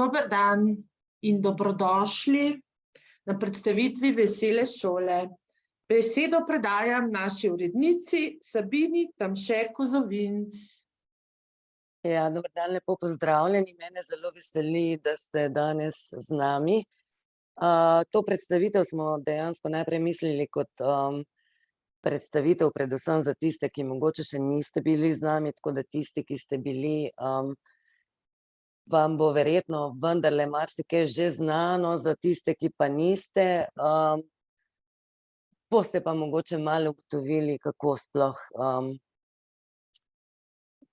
Dober dan in dobrodošli na predstavitvi Vesele šole. Besedo predajam naši urednici Sabini Tamše Kozovinc. Ja, dober dan, lepo pozdravljeni. Mene zelo veseli, da ste danes z nami. To predstavitev smo dejansko najprej mislili kot predstavitev predvsem za tiste, ki mogoče še niste bili z nami, tako da tisti, ki ste bili, vam bo verjetno vendarle marsikaj že znano, za tiste, ki pa niste, boste pa mogoče malo ugotovili, kako sploh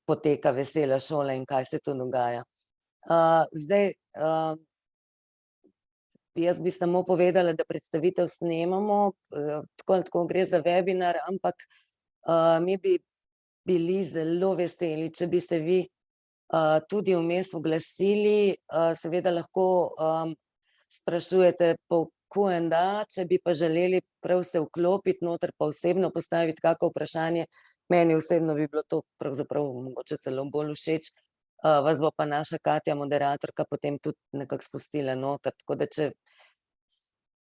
poteka Vesela šola in kaj se tu dogaja. Zdaj, jaz bi samo povedala, da predstavitev snemamo, tako gre za webinar, ampak mi bi bili zelo veseli, če bi se vi tudi vmes oglasili, seveda lahko sprašujete po Q&A, če bi pa želeli prav se vklopiti noter, pa osebno postaviti kako vprašanje, meni osebno bi bilo to pravzaprav mogoče celo bolj všeč, vas bo pa naša Katja, moderatorka, potem tudi nekako spustila noter, tako da če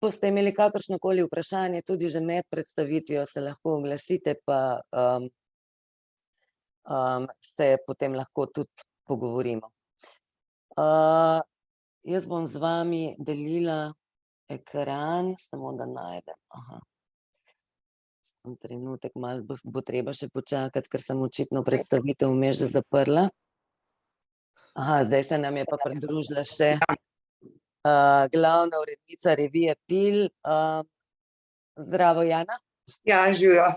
boste imeli kakršnokoli vprašanje, tudi že med predstavitvijo se lahko oglasite, pa se potem lahko tudi pogovorimo. Jaz bom z vami delila ekran, samo da najdem, trenutek, malo bo treba še počakati, ker sem očitno predstavitev vmes že zaprla. Zdaj se nam je pa pridružila še glavna urednica revije Pil. Zdravo, Jana. Ja, živjo.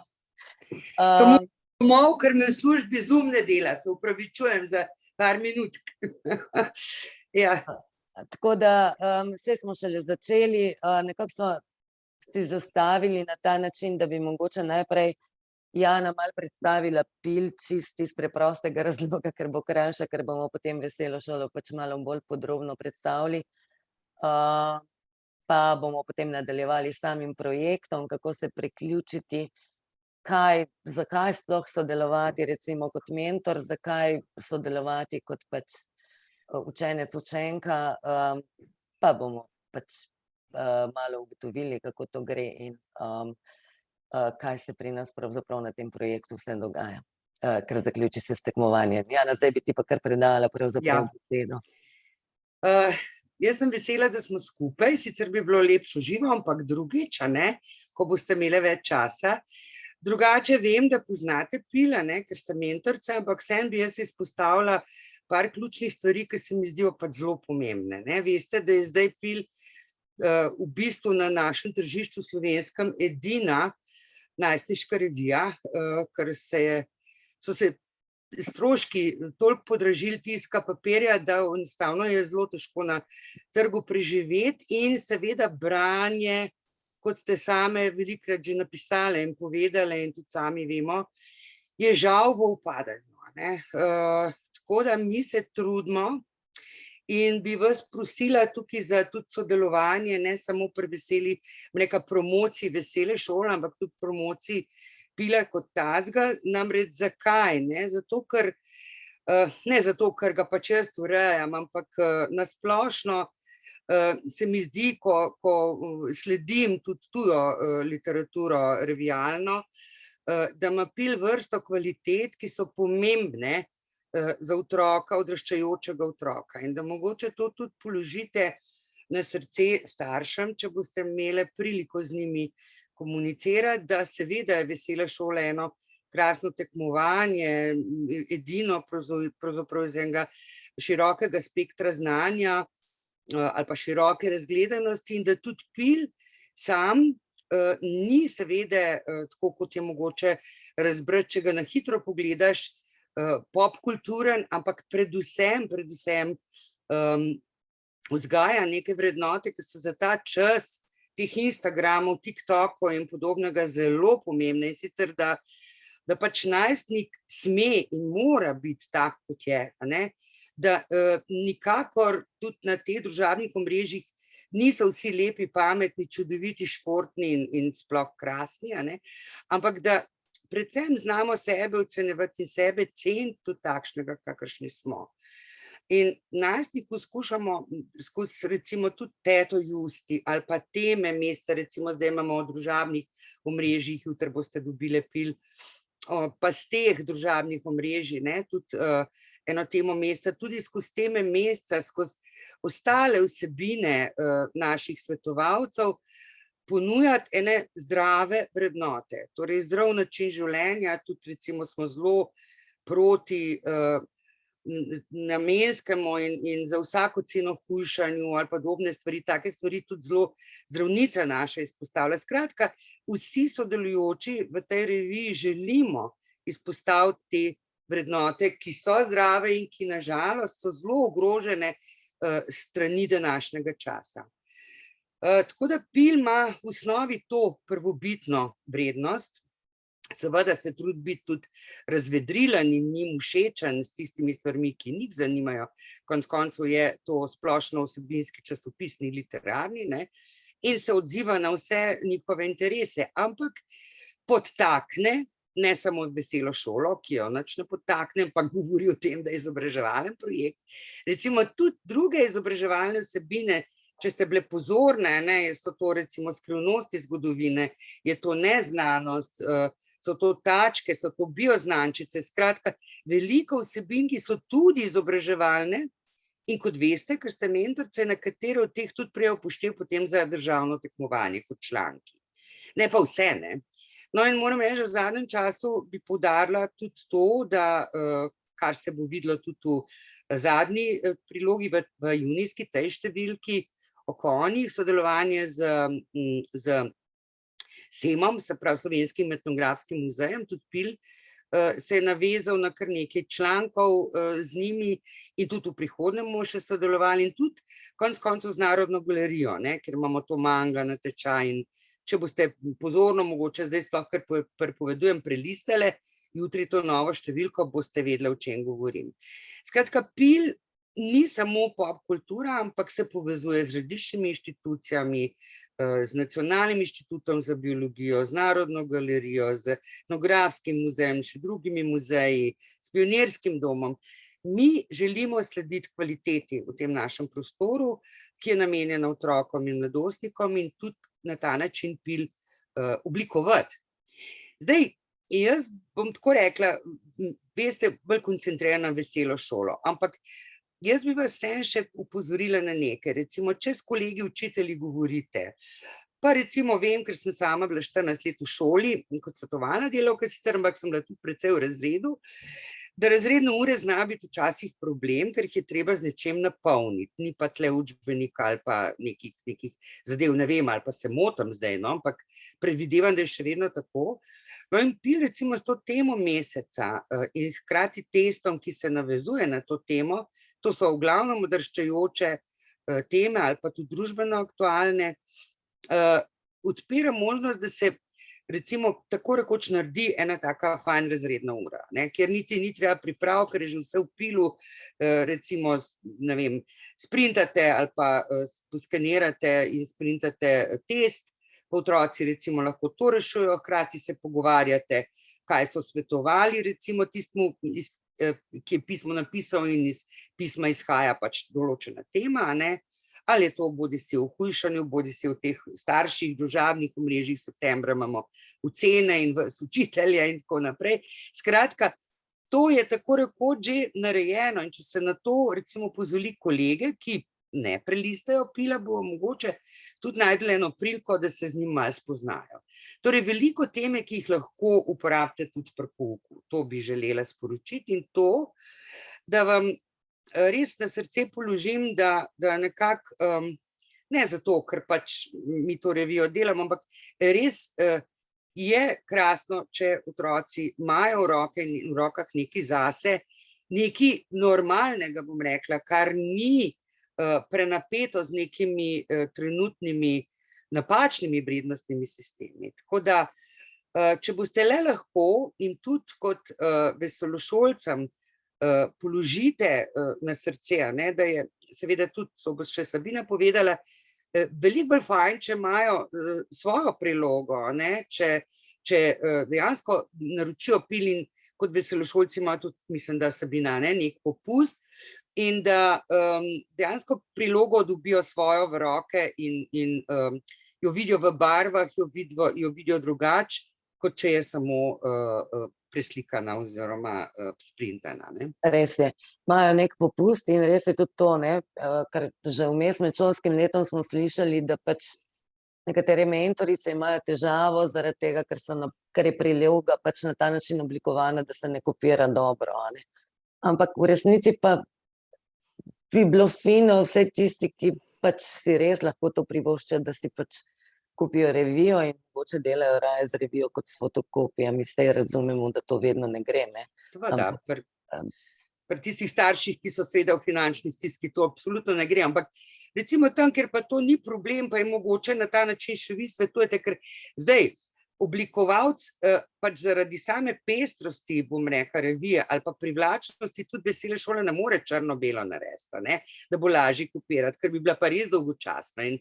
Samo domov, ker na službi Zoom ne dela, se opravičujem za par minut. Ja. Tako da, saj smo šele začeli, nekako smo si zastavili na ta način, da bi mogoče najprej Jana malo predstavila Pil, čisto iz preprostega razloga, ker bo krajša, ker bomo potem Veselo šolo pač malo bolj podrobno predstavili. Pa bomo potem nadaljevali s samim projektom, kako se priključiti, zakaj sploh sodelovati recimo kot mentor, zakaj sodelovati kot pač učenec, učenka, pa bomo pač malo ugotovili, kako to gre in kaj se pri nas pravzaprav na tem projektu vse dogaja, ker zaključi se s tekmovanjem. Jana, zdaj bi ti pa kar predala pravzaprav besedo. Jaz sem vesela, da smo skupaj, sicer bi bilo lepše v živo, ampak drugič, ko boste imeli več časa. Drugače vem, da poznate Pil, ker ste mentorica, ampak vseeno bi jaz izpostavila par ključnih stvari, ki se mi zdijo pač zelo pomembne. Veste, da je zdaj Pil v bistvu na našem tržišču slovenskem edina najstniška revija, ker so se stroški toliko podražili tiska papirja, da enostavno je zelo težko na trgu preživeti in seveda branje, kot ste same velikokrat že napisale in povedale in tudi sami vemo, je žal v upadanju. Tako da mi se trudimo in bi vas prosila tukaj za tudi sodelovanje, ne samo pri veseli, neka promociji Vesele šole, ampak tudi promociji Pila kot tazga. Namreč zakaj? Zato, ker, ne zato, ker ga pač jaz urejam, ampak na splošno se mi zdi, ko sledim tudi tujo literaturo revijalno, da ima Pil vrsto kvalitet, ki so pomembne za otroka, odraščajočega otroka. In da mogoče to tudi položite na srce staršem, če boste imeli priliko z njimi komunicirati, da seveda je Vesela šola eno krasno tekmovanje, edino pravzaprav iz enega širokega spektra znanja ali pa široke razgledanosti in da tudi Pil sam ni seveda tako, kot je mogoče razbrati, če ga na hitro pogledaš, popkulturen, ampak predvsem vzgaja neke vrednote, ki so za ta čas teh Instagramov, TikTokov in podobnega zelo pomembne. In sicer, da pač najstnik sme in mora biti tak, kot je, da nikakor tudi na teh družabnih omrežjih niso vsi lepi, pametni, čudoviti, športni in sploh krasni, ampak da predvsem znamo sebe ocenjevati in sebe ceniti tudi takšnega, kakršni smo. In najstniku skušamo skozi recimo tudi Teto Justi ali pa teme mesta, recimo zdaj imamo o družabnih omrežjih, jutri boste dobile pil, pa z teh družabnih omrežij, ne, tudi eno temo mesta, tudi skozi teme meseca, skozi ostale vsebine naših svetovalcev, ponujati ene zdrave vrednote, torej zdrav način življenja, tudi recimo smo zelo proti namenskemu in za vsako ceno hujšanju ali podobne stvari, take stvari tudi zelo zdravnica naša izpostavlja. Skratka, vsi sodelujoči v tej reviji želimo izpostaviti te vrednote, ki so zdrave in ki na žalost so zelo ogrožene strani današnjega časa. Tako da pil ima v osnovi to prvobitno vrednost, seveda se trudi biti tudi razvedrilen in njim všečen s tistimi stvarmi, ki njih zanimajo, konec koncev je to splošno vsebinski časopisni literarni, ne, in se odziva na vse njihove interese, ampak podtakne, ne samo Veselo šolo, ki jo nič ne podtakne, pa govori o tem, da je izobraževalen projekt, recimo tudi druge izobraževalne vsebine, če ste bile pozorne, ne, so to recimo skrivnosti zgodovine, je to neznanost, so to tačke, so to bioznančice, skratka, veliko vsebin, ki so tudi izobraževalne in kot veste, ker ste mentorice, nekatere od teh tudi prej upoštev potem za državno tekmovanje kot članki. Ne pa vse, ne. No in moram reči, že v zadnjem času bi poudarila tudi to, da kar se bo videlo tudi v zadnji prilogi v junijski tej številki o konjih, sodelovanje z SEM-om, se pravi Slovenskim etnografskim muzejem, tudi PIL, se je navezal na kar nekaj člankov z njimi in tudi v prihodnjem bomo še sodelovali in tudi konec koncev z Narodno galerijo, ne, ker imamo to manga na tečaj in če boste pozorno, mogoče zdaj sploh kar prepovedujem, prelistale, jutri to novo številko, boste vedeli, o čem govorim. Skratka, PIL ni samo pop kultura, ampak se povezuje z različnimi inštitucijami, z Nacionalnim inštitutom za biologijo, z Narodno galerijo, z Etnografskim muzejem, še drugimi muzeji, s Pionirskim domom. Mi želimo slediti kvaliteti v tem našem prostoru, ki je namenjena otrokom in mladostnikom in tudi na ta način PIL oblikovati. Zdaj, jaz bom tako rekla, veste, bolj koncentrirana na Veselo šolo, ampak jaz bi vas vseeno še opozorila na nekaj, recimo, če s kolegi učitelji govorite, pa recimo vem, ker sem sama bila 14 let v šoli kot svetovalna delavka, sicer ampak sem bila tudi precej v razredu, da razredne ure zna biti včasih problem, ker jih je treba z nečem napolniti, ni pa tle učbenika ali pa nekih zadev, ne vem, ali pa se motim zdaj, no, ampak predvidevam, da je še vedno tako. No in PIL recimo s to temo meseca in hkrati testom, ki se navezuje na to temo, to so v glavnem odraščajoče teme ali pa tudi družbeno aktualne, odpira možnost, da se recimo tako rekoč naredi ena taka fajn razredna ura, ne, kjer niti ni treba priprav, ker je že vse v PIL-u, recimo, ne vem, sprintate ali pa poskanirate in sprintate test, pa otroci recimo lahko to rešujejo, hkrati se pogovarjate, kaj so svetovali recimo tistemu, ki je pismo napisal in iz pisma izhaja pač določena tema, ne, ali je to bodisi v hujšanju, bodisi v teh starših družabnih omrežjih, septembra imamo ocene in učitelje in tako naprej. Skratka, to je tako rekoč že narejeno in če se na to recimo opozori kolege, ki ne prelistajo PIL-a, bo mogoče tudi najdli eno priliko, da se z njim malo spoznajo. Torej, veliko teme, ki jih lahko uporabite tudi pri pouku, to bi želela sporočiti in to, da vam res na srce položim, da nekako, ne zato, ker pač mi to revijo delamo, ampak res je krasno, če otroci imajo v rokah nekaj zase, nekaj normalnega, bom rekla, kar ni prenapeto z nekimi trenutnimi napačnimi vrednostnimi sistemi. Tako da, če boste le lahko in tudi kot veselošolcem položite na srce, ne, da je seveda tudi, to bo še Sabina povedala, veliko bolj fajn, če imajo svojo prilogo, ne, če dejansko naročijo PIL in kot veselošolci imajo tudi, mislim, da Sabina, ne, nek popust, in da dejansko prilogo dobijo svojo v roke in jo vidijo v barvah, jo vidijo drugače, kot če je samo preslikana oziroma sprintana. Ne? Res je. Imajo nek popust in res je tudi to, ne, ker že vmes med šolskim letom smo slišali, da pač nekatere mentorice imajo težavo zaradi tega, ker je priloga pač na ta način oblikovana, da se ne kopira dobro. Ne. Ampak v resnici pa bi bilo fino vse tisti, ki pač si res lahko to privoščijo, da si pač kupijo revijo in mogoče delajo raje z revijo kot s fotokopijami. Saj razumemo, da to vedno ne gre. Ne. Seveda, pri tistih starših, ki so seveda v finančni stiski, to absolutno ne gre, ampak recimo tam, ker pa to ni problem, pa je mogoče na ta način še vi svetujete, ker zdaj oblikovalec pač zaradi same pestrosti, bom rekla, revije ali pa privlačnosti tudi Vesele šole ne more črno-belo narediti, ne, da bo lažje kopirati, ker bi bila pa res dolgočasna. In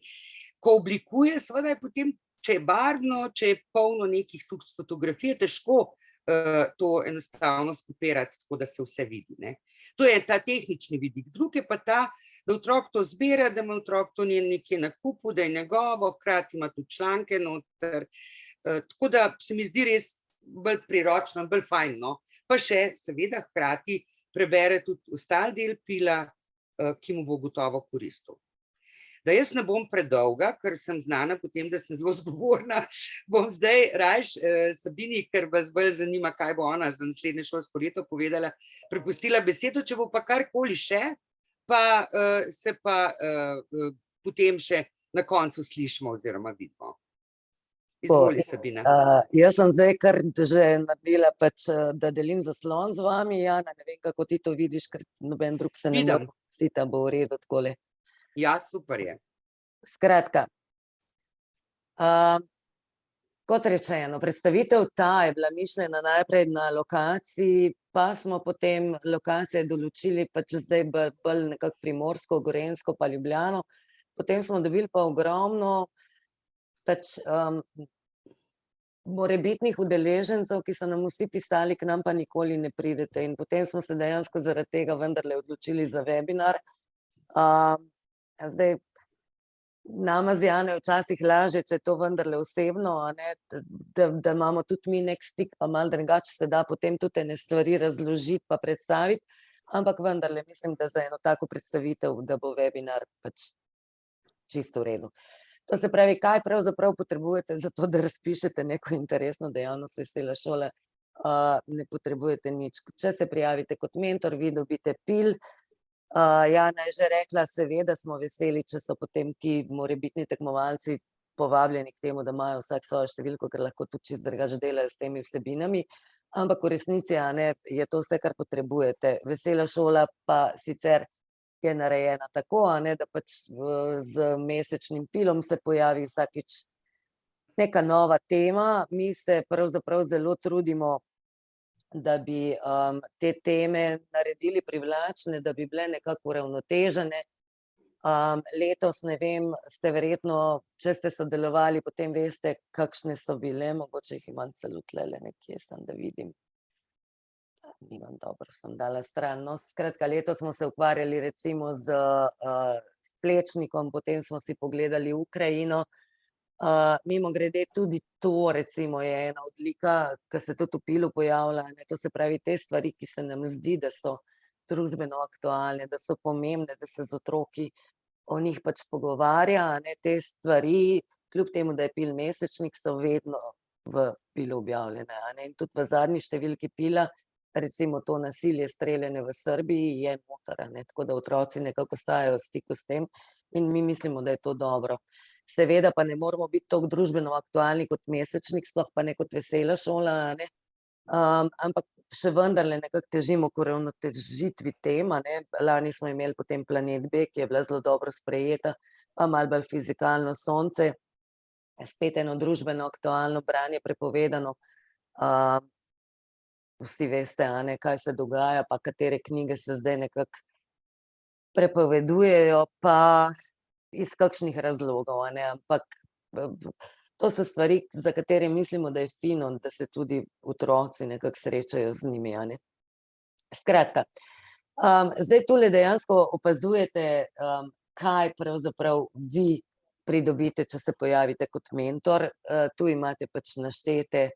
ko oblikuje, seveda je potem, če je barvno, če je polno nekih fotografij, je težko to enostavno skopirati, tako da se vse vidi. Ne. To je ta tehnični vidik. Drug je pa ta, da otrok to zbira, da ima otrok to nekje na kupu, da je njegovo, hkrati ima tudi članke noter. Tako da se mi zdi res bolj priročno, bolj fajn. No. Pa še seveda hkrati prebere tudi ostal del pila, ki mu bo gotovo koristil. Da jaz ne bom predolga, ker sem znana potem, da sem zelo zgovorna, bom zdaj rajš Sabini, ker vas bolj zanima, kaj bo ona za naslednje šolsko leto povedala, prepustila besedo, če bo pa karkoli še, pa se pa potem še na koncu slišimo oziroma vidimo. Izvoli, Sabina. Jaz sem zdaj kar že naredila, pač, da delim zaslon z vami, Jana, ne vem, kako ti to vidiš, ker noben drug se ne more pustiti, bo v redu takole. Ja, super je. Skratka, kot rečeno, predstavitev ta je bila mišljena najprej na lokaciji, pa smo potem lokacije določili pač zdaj bolj nekako Primorsko, Gorenjsko pa Ljubljano. Potem smo dobili pa ogromno pač morebitnih udeležencev, ki so nam vsi pisali, k nam pa nikoli ne pridete. In potem smo se dejansko zaradi tega vendarle odločili za webinar. Zdaj, nama z Jano je včasih lažje, če je to vendarle osebno, a ne, da imamo tudi mi nek stik, pa malo drugače se da potem tudi ene stvari razložiti pa predstaviti, ampak vendarle mislim, da za eno tako predstavitev, da bo webinar pač čisto v redu. To se pravi, kaj pravzaprav potrebujete za to, da razpišete neko interesno dejavnost Vesela šola, ne potrebujete nič. Če se prijavite kot mentor, vi dobite pil. Jana je že rekla, seveda smo veseli, če so potem ti morebitni tekmovalci povabljeni k temu, da imajo vsak svojo številko, ker lahko tudi čisto drugače delajo s temi vsebinami, ampak v resnici, a ne, je to vse, kar potrebujete. Vesela šola pa sicer je narejena tako, a ne, da pač z mesečnim pilom se pojavi vsakič neka nova tema. Mi se pravzaprav zelo trudimo, da bi te teme naredili privlačne, da bi bile nekako uravnotežene. Letos, ne vem, ste verjetno, če ste sodelovali, potem veste, kakšne so bile, mogoče jih imam celo tlele nekje, sem da vidim. Nimam dobro, sem dala stran. No, skratka, letos smo se ukvarjali recimo z Plečnikom, potem smo si pogledali Ukrajino. Mimogrede tudi to recimo je ena odlika, ki se tudi v pilu pojavlja, ne, to se pravi te stvari, ki se nam zdi, da so družbeno aktualne, da so pomembne, da se z otroki o njih pač pogovarja, ne, te stvari, kljub temu, da je pil mesečnik, so vedno v pilu objavljene, ne, in tudi v zadnji številki pila, recimo to nasilje, streljanje v Srbiji je noter, ne, tako da otroci nekako ostajajo v stiku s tem in mi mislimo, da je to dobro. Seveda pa ne moramo biti toliko družbeno aktualni kot mesečnik, sploh pa ne kot Vesela šola, ne. Ampak še vendarle nekako težimo k uravnotežitvi tem, a ne. Lani smo imeli potem Planet B, ki je bila zelo dobro sprejeta, pa malo bolj Fizikalno sonce, spet eno družbeno aktualno branje prepovedano. Vsi veste, a ne, kaj se dogaja, pa katere knjige se zdaj nekako prepovedujejo, pa iz kakšnih razlogov, a ne, ampak to so stvari, za katere mislimo, da je fino, da se tudi otroci nekako srečajo z njimi, a ne. Skratka, Zdaj tule dejansko opazujete, kaj pravzaprav vi pridobite, če se pojavite kot mentor. Tu imate pač naštete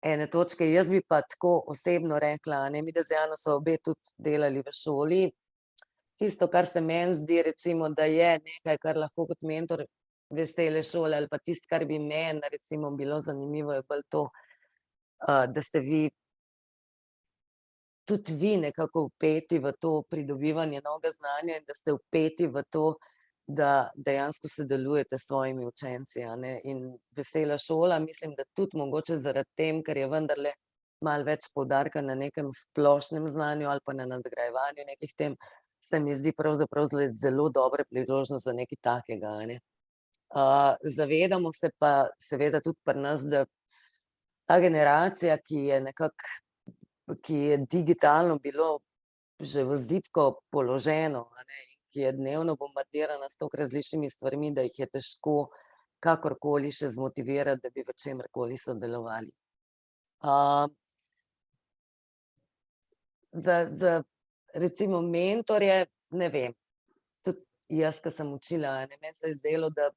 ene točke. Jaz bi pa tako osebno rekla, ne, midva z Jano sva obe tudi delali v šoli. Tisto, kar se meni zdi, recimo, da je nekaj, kar lahko kot mentor vesele šole, ali pa tisto, kar bi meni recimo bilo zanimivo, je bolj to, da ste vi tudi vi nekako vpeti v to pridobivanje novega znanja in da ste vpeti v to, da dejansko sodelujete s svojimi učenci, a ne. In vesela šola, mislim, da tudi mogoče zaradi tem, ker je vendarle malo več poudarka na nekem splošnem znanju ali pa na nadgrajevanju nekih tem, se mi zdi pravzaprav zelo dobra priložnost za nekaj takega, a ne. Zavedamo se pa seveda tudi pri nas, da ta generacija, ki je nekako, ki je digitalno bilo že v zibko položeno, a ne, in ki je dnevno bombardirana s toliko različnimi stvarmi, da jih je težko kakorkoli še zmotivirati, da bi v čemerkoli sodelovali. Za recimo mentorje, ne vem, tudi jaz, ko sem učila, a ne, meni se je zdelo, da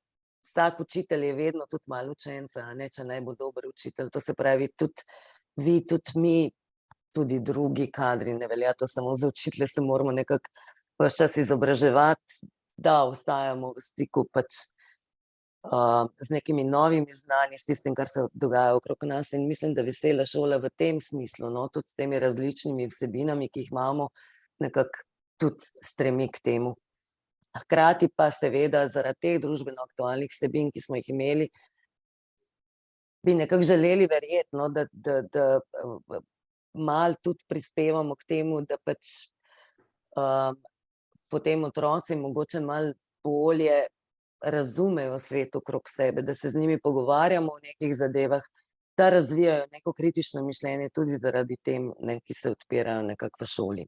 vsak učitelj je vedno tudi malo učenca, a ne, če naj bo dober učitelj. To se pravi, tudi vi, tudi mi, tudi drugi kadri, ne velja to samo za učitelje, se moramo nekako ves čas izobraževati, da ostajamo v stiku pač z nekimi novimi znanji, s tistim, kar se dogaja okrog nas, in mislim, da vesela šola v tem smislu, no, tudi s temi različnimi vsebinami, ki jih imamo, nekako tudi stremi k temu. Hkrati pa seveda zaradi teh družbeno aktualnih vsebin, ki smo jih imeli, bi nekako želeli verjeti, no, da malo tudi prispevamo k temu, da pač potem otroci mogoče malo bolje razumejo svet okrog sebe, da se z njimi pogovarjamo o nekih zadevah, da razvijajo neko kritično mišljenje tudi zaradi tem, ne, ki se odpirajo nekako v šoli.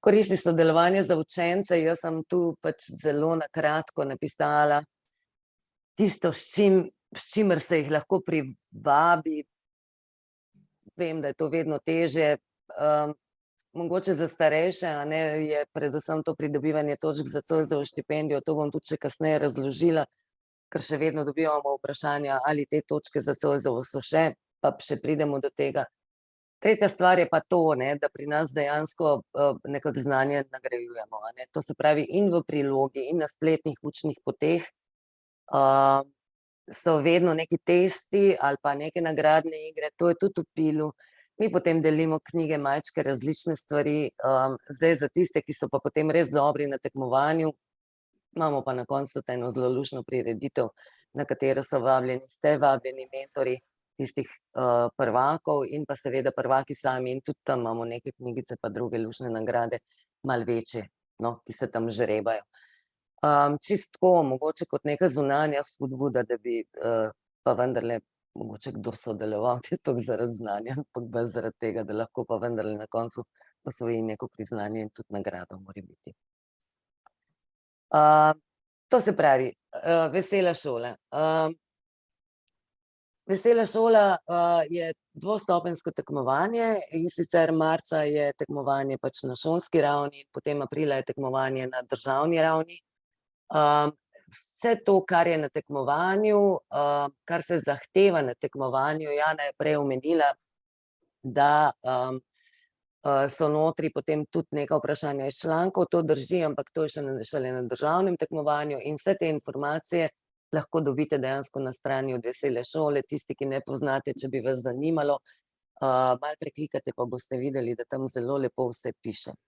Koristi sodelovanja za učence, jaz sem tu pač zelo na kratko napisala tisto, s čimer se jih lahko privabi. Vem, da je to vedno težje. Mogoče za starejše, a ne, je predvsem to pridobivanje točk za Zoisovo štipendijo, to bom tudi še kasneje razložila, ker še vedno dobivamo vprašanja, ali te točke za Zoisovo so še, pa še pridemo do tega. Tretja stvar je pa to, ne, da pri nas dejansko nekako znanje nagrajujemo, a ne. To se pravi, in v prilogi in na spletnih učnih poteh so vedno neki testi ali pa neke nagradne igre, to je tudi v Pilu. Mi potem delimo knjige, majčke, različne stvari. Zdaj za tiste, ki so pa potem res dobri na tekmovanju, imamo pa na koncu eno zelo luštno prireditev, na katero so vabljeni, ste vabljeni mentorji tistih prvakov in pa seveda prvaki sami, in tudi tam imamo neke knjigice pa druge luštne nagrade, malo večje, no, ki se tam žrebajo. Čisto tako, mogoče kot neka zunanja spodbuda, da bi pa vendarle mogoče kdo sodeloval, je toliko zaradi znanja, ampak bolj zaradi tega, da lahko pa vendarle na koncu osvoji neko priznanje in tudi nagrado morebiti. To se pravi, vesela šola. Vesela šola je dvostopenjsko tekmovanje, in sicer marca je tekmovanje pač na šolski ravni, potem aprila je tekmovanje na državni ravni. Vse to, kar je na tekmovanju, kar se zahteva na tekmovanju, Jana je prej omenila, da so notri potem tudi neka vprašanja iz člankov, to drži, ampak to je šele na državnem tekmovanju, in vse te informacije lahko dobite dejansko na strani od Vesele šole. Tisti, ki ne poznate, če bi vas zanimalo, malo preklikate, pa boste videli, da tam zelo lepo vse piše.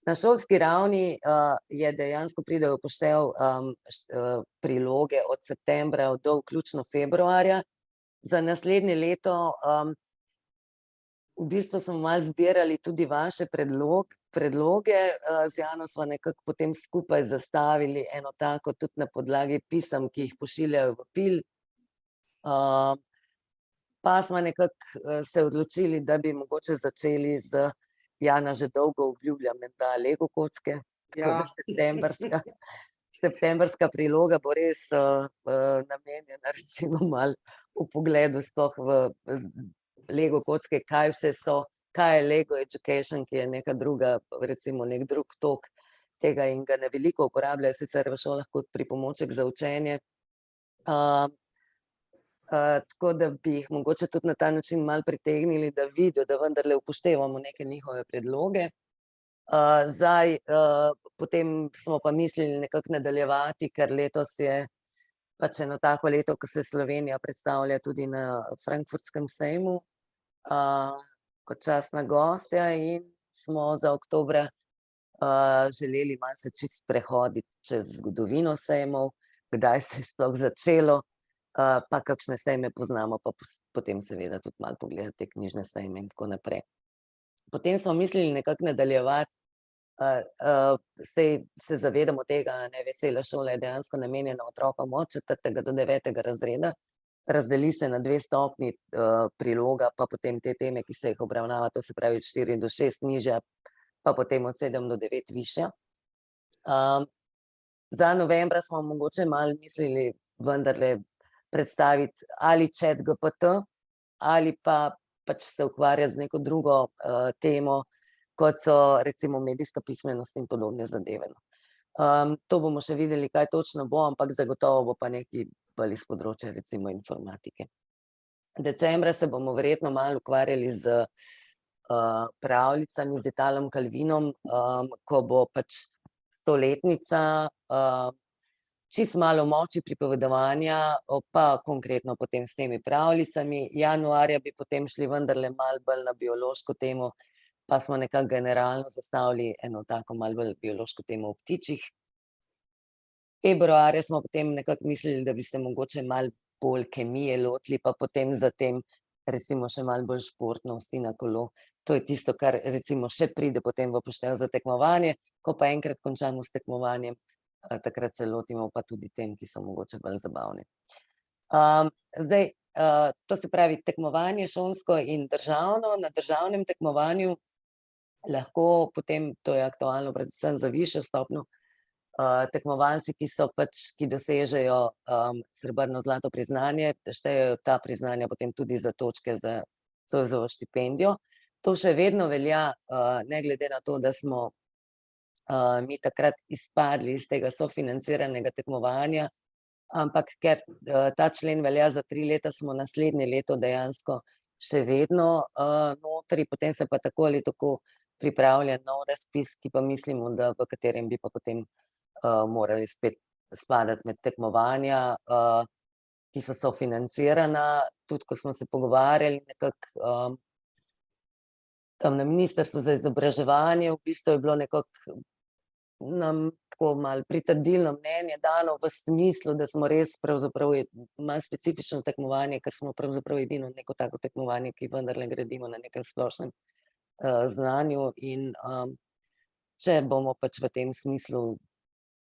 Na šolski ravni je dejansko pridejo v poštev priloge od septembra do vključno februarja. Za naslednje leto v bistvu smo malo zbirali tudi vaše predloge, z Jano sva nekako potem skupaj zastavili eno tako tudi na podlagi pisem, ki jih pošiljajo v Pil. Pa smo nekako se odločili, da bi mogoče začeli z, Jana že dolgo obljublja menda Lego kocke, tako da septembrska priloga bo res namenjena recimo malo v pogledu sploh v Lego kocke, kaj vse so, kaj je Lego Education, ki je neka druga, recimo nek drug tok tega in ga ne veliko uporabljajo, sicer v šolah kot pripomoček za učenje. Tako da bi jih mogoče tudi na ta način malo pritegnili, da vidijo, da vendarle upoštevamo neke njihove predloge. Zdaj, potem smo pa mislili nekako nadaljevati, ker letos je pač eno tako leto, ko se Slovenija predstavlja tudi na Frankfurtskem sejmu kot častna gostja in smo za oktobra želeli malo se čisto prehoditi čez zgodovino sejmov, kdaj se je sploh začelo, pa kakšne sejme poznamo, pa potem seveda tudi malo pogledati te knjižne sejme in tako naprej. Potem smo mislili nekako nadaljevati, se zavedamo tega, ne, Vesela šola je dejansko namenjena otrokom od 4. do 9. razreda, razdeli se na 2 stopnji, priloga, pa potem te teme, ki se jih obravnava, to se pravi od 4 do 6 nižja, pa potem od 7 do 9 višja. Za novembra smo mogoče malo mislili vendarle predstaviti ali ChatGPT ali pa pač se ukvarjati z neko drugo temo, kot so recimo medijska pismenost in podobne zadeve. To bomo še videli, kaj točno bo, ampak zagotovo bo pa nekaj bolj iz področja recimo informatike. Decembra se bomo verjetno malo ukvarjali z pravljicami, z Italom Calvinom, ko bo pač 100-letnica, čisto malo o moči pripovedovanja, pa konkretno potem s temi pravljicami. Januarja bi potem šli vendarle malo bolj na biološko temo, pa smo nekako generalno zastavili eno tako malo bolj biološko temo o ptičih. Februarja smo potem nekako mislili, da bi se mogoče malo bolj kemije lotili, pa potem zatem recimo še malo bolj športnosti na kolo. To je tisto, kar recimo še pride potem v poštev za tekmovanje, ko pa enkrat končamo s tekmovanjem, takrat se lotimo pa tudi tem, ki so mogoče bolj zabavne. Zdaj, to se pravi tekmovanje šolsko in državno, na državnem tekmovanju lahko potem, to je aktualno predvsem za višjo stopnjo, tekmovalci, ki dosežejo srebrno, zlato priznanje, štejejo ta priznanja potem tudi za točke za Zoisovo štipendijo. To še vedno velja, ne glede na to, da smo mi takrat izpadli iz tega sofinanciranega tekmovanja, ampak ker ta člen velja za 3 leta, smo naslednje leto dejansko še vedno notri, potem se pa tako ali tako pripravlja nov razpis, ki pa mislimo, da v katerem bi pa potem morali spet spadati med tekmovanja, ki so sofinancirana. Tudi ko smo se pogovarjali nekako tam na Ministrstvu za izobraževanje, v bistvu je bilo nekako nam tako malo pritrdilno mnenje dano v smislu, da smo res pravzaprav malo specifično tekmovanje, ker smo pravzaprav edino neko tako tekmovanje, ki vendarle gradimo na nekem splošnem znanju in če bomo pač v tem smislu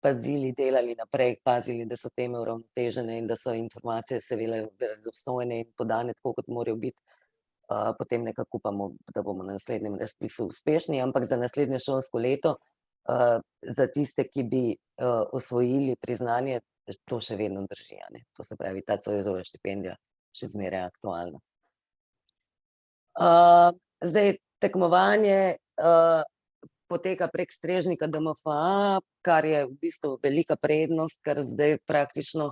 pazili, delali naprej, pazili, da so teme uravnotežene in da so informacije seveda verodostojne in podane tako, kot morajo biti, potem nekako upamo, da bomo na naslednjem razpisu uspešni, ampak za naslednje šolsko leto, za tiste, ki bi osvojili priznanje, to še vedno drži, a ne. To se pravi, ta Zoisova štipendija še zmeraj aktualna. Zdaj, tekmovanje poteka prek strežnika DMFA, kar je v bistvu velika prednost, ker zdaj praktično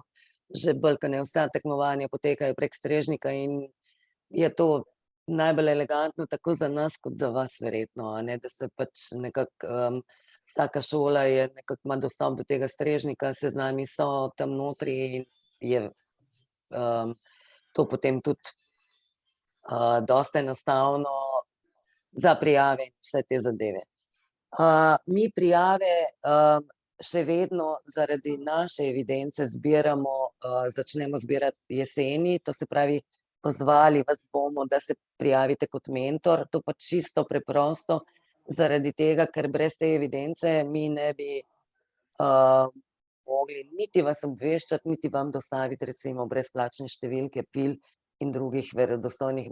že bolj kot ne vsa tekmovanja potekajo prek strežnika in je to najbolj elegantno tako za nas kot za vas verjetno, a ne, da se pač nekako vsaka šola nekako ima dostop do tega strežnika, seznami so tam notri in je to potem tudi dosti enostavno za prijave in vse te zadeve. Mi prijave še vedno zaradi naše evidence začnemo zbirati jeseni, to se pravi, pozvali vas bomo, da se prijavite kot mentor, to pa čisto preprosto, zaradi tega, ker brez te evidence mi ne bi mogli niti vas obveščati, niti vam dostaviti recimo brezplačne številke pil in drugih verodostojnih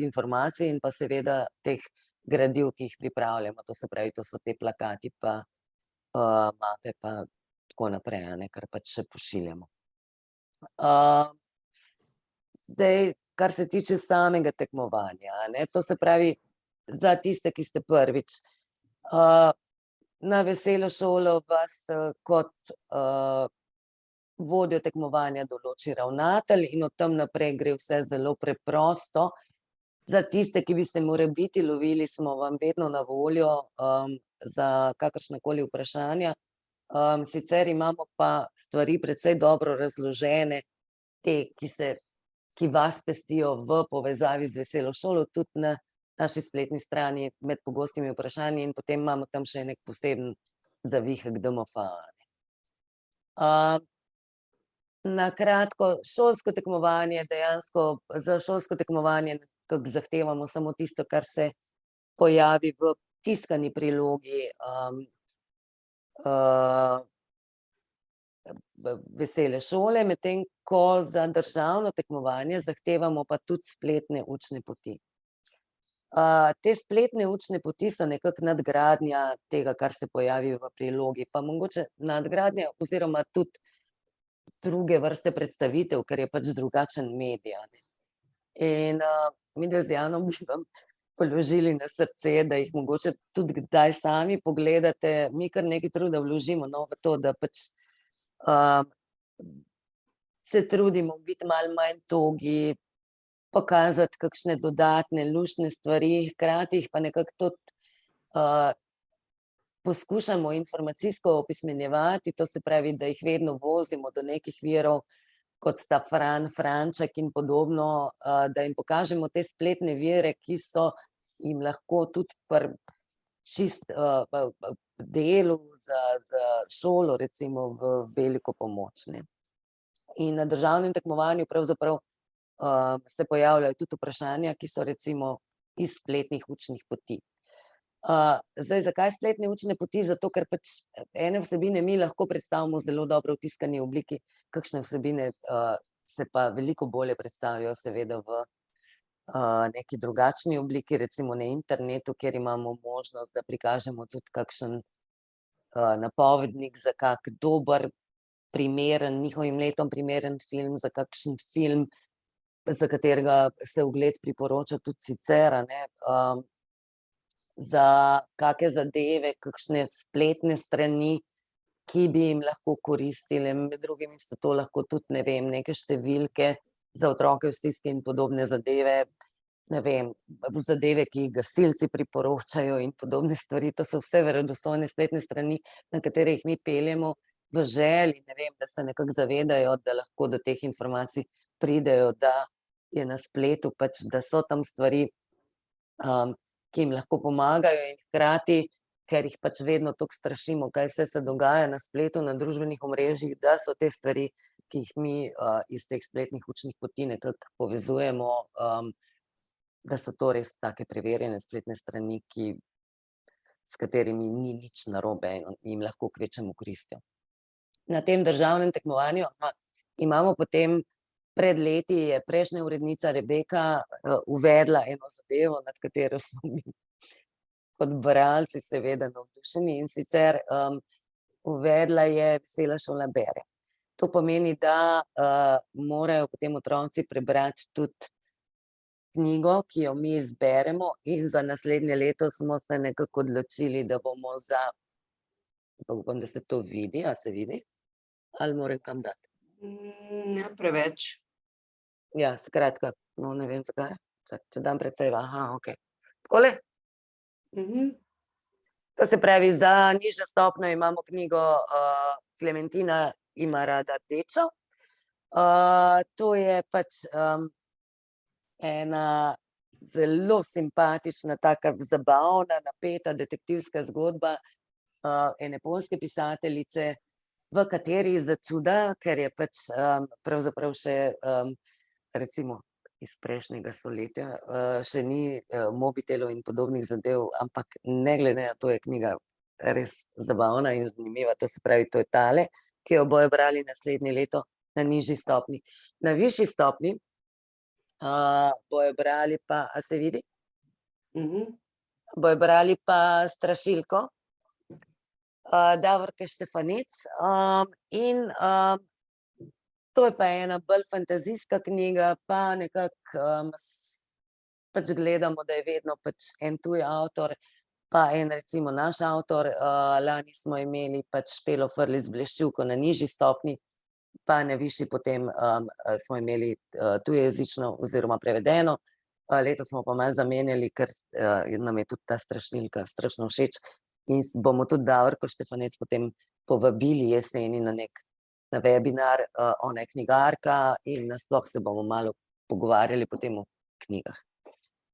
informacij in pa seveda teh gradiv, ki jih pripravljamo, to se pravi, to so te plakati pa mape pa tako naprej, a ne, kar pač še pošiljamo. Zdaj, kar se tiče samega tekmovanja, a ne, to se pravi, za tiste, ki ste prvič. Na veselo šolo vas kot vodjo tekmovanja določi ravnatelj in od tam naprej gre vse zelo preprosto. Za tiste, ki bi se morebiti lovili, smo vam vedno na voljo za kakršnakoli vprašanja. Sicer imamo pa stvari precej dobro razložene, te, ki vas pestijo v povezavi z veselo šolo, tudi na naši spletni strani med pogostimi vprašanji in potem imamo tam še nek poseben zavihek DMF. Na kratko, šolsko tekmovanje, dejansko za šolsko tekmovanje nekako zahtevamo samo tisto, kar se pojavi v tiskani prilogi vesele šole, medtem ko za državno tekmovanje zahtevamo pa tudi spletne učne poti. Te spletne učne poti so nekako nadgradnja tega, kar se pojavi v prilogi, pa mogoče nadgradnja oziroma tudi druge vrste predstavitev, ker je pač drugačen medij. In midve z Janom bi vam položili na srce, da jih mogoče tudi kdaj sami pogledate. Mi kar nekaj truda vložimo v to, da pač se trudimo biti malo manj togi, pokazati kakšne dodatne luštne stvari, hkrati jih pa nekako tudi poskušamo informacijsko opismenjevati, to se pravi, da jih vedno vozimo do nekih virov, kot sta Fran, Franček in podobno, da jim pokažemo te spletne vire, ki so jim lahko tudi pri čist delu za šolo recimo v veliko pomoč. In na državnem tekmovanju pravzaprav se pojavljajo tudi vprašanja, ki so recimo iz spletnih učnih poti. Zdaj, zakaj spletne učne poti? Zato, ker pač ene vsebine mi lahko predstavimo zelo dobro v tiskani obliki, kakšne vsebine se pa veliko bolje predstavijo seveda v neki drugačni obliki, recimo na internetu, kjer imamo možnost, da prikažemo tudi kakšen napovednik za kak dober, primeren, njihovim letom primeren film, za kakšen film, za katerega se ogled priporoča tudi sicer, za kake zadeve, kakšne spletne strani, ki bi jim lahko koristile. Med drugim so to lahko tudi, ne vem, neke številke za otroke v stiski in podobne zadeve, ne vem, zadeve, ki jih gasilci priporočajo in podobne stvari. To so vse verodostojne spletne strani, na katere jih mi peljemo v želji, ne vem, da se nekako zavedajo, da lahko do teh informacij pridejo, da je na spletu pač, da so tam stvari, ki jim lahko pomagajo in hkrati, ker jih pač vedno toliko strašimo, kaj vse se dogaja na spletu, na družbenih omrežjih, da so te stvari, ki jih mi iz teh spletnih učnih poti nekako povezujemo, da so to res take preverjene spletne strani, s katerimi ni nič narobe in jim lahko kvečjemu koristijo. Na tem državnem tekmovanju imamo potem pred leti je prejšnja urednica Rebeka uvedla eno zadevo, nad katero smo mi kot bralci seveda navdušeni, in sicer uvedla je Vesela šola bere. To pomeni, da morajo potem otroci prebrati tudi knjigo, ki jo mi izberemo, in za naslednje leto smo se nekako odločili, da bomo upam, da se to vidi, a se vidi? Ali moram kam dati? Ne preveč. Ja, skratka, no, ne vem zakaj. Če dam precej, okej. Takole? To se pravi, za nižjo stopnjo imamo knjigo Klementina ima rada rdečo. To je pač ena zelo simpatična, taka zabavna, napeta detektivska zgodba ene poljske pisateljice, v kateri začuda, ker je pač pravzaprav še recimo iz prejšnjega stoletja, še ni mobitelov in podobnih zadev, ampak ne glede na to je knjiga res zabavna in zanimiva. To se pravi, to je tale, ki jo bojo brali naslednje leto na nižji stopnji. Na višji stopnji bojo brali pa, a se vidi? Bojo brali pa Strašilko Davorke Štefanic in to je pa ena bolj fantazijska knjiga, pa nekako pač gledamo, da je vedno pač en tuj avtor, pa en recimo naš avtor. Lani smo imeli pač Špelo Frljić Bleščuko na nižji stopnji, pa na višji potem smo imeli tujejezično oziroma prevedeno. Letos smo pa malo zamenjali, ker nam je tudi ta strašilka strašno všeč in bomo tudi Davorko Štefanec potem povabili jeseni na webinar. Ona je knjigarka in nasploh se bomo malo pogovarjali potem o knjigah.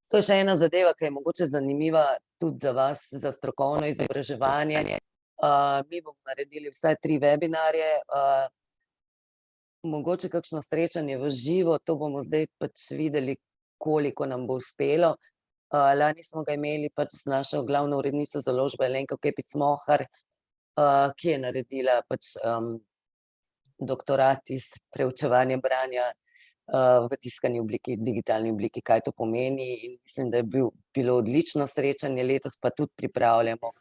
To je še ena zadeva, ki je mogoče zanimiva tudi za vas, za strokovno izobraževanje. Mi bomo naredili vsaj 3 webinarje, mogoče kakšno srečanje v živo, to bomo zdaj pač videli, koliko nam bo uspelo. Lani smo ga imeli pač z našo glavno urednico založbe Alenko Kepic Mohar, ki je naredila pač doktorat iz preučevanja branja v tiskani obliki, digitalni obliki, kaj to pomeni, in mislim, da je bilo odlično srečanje. Letos pa tudi pripravljamo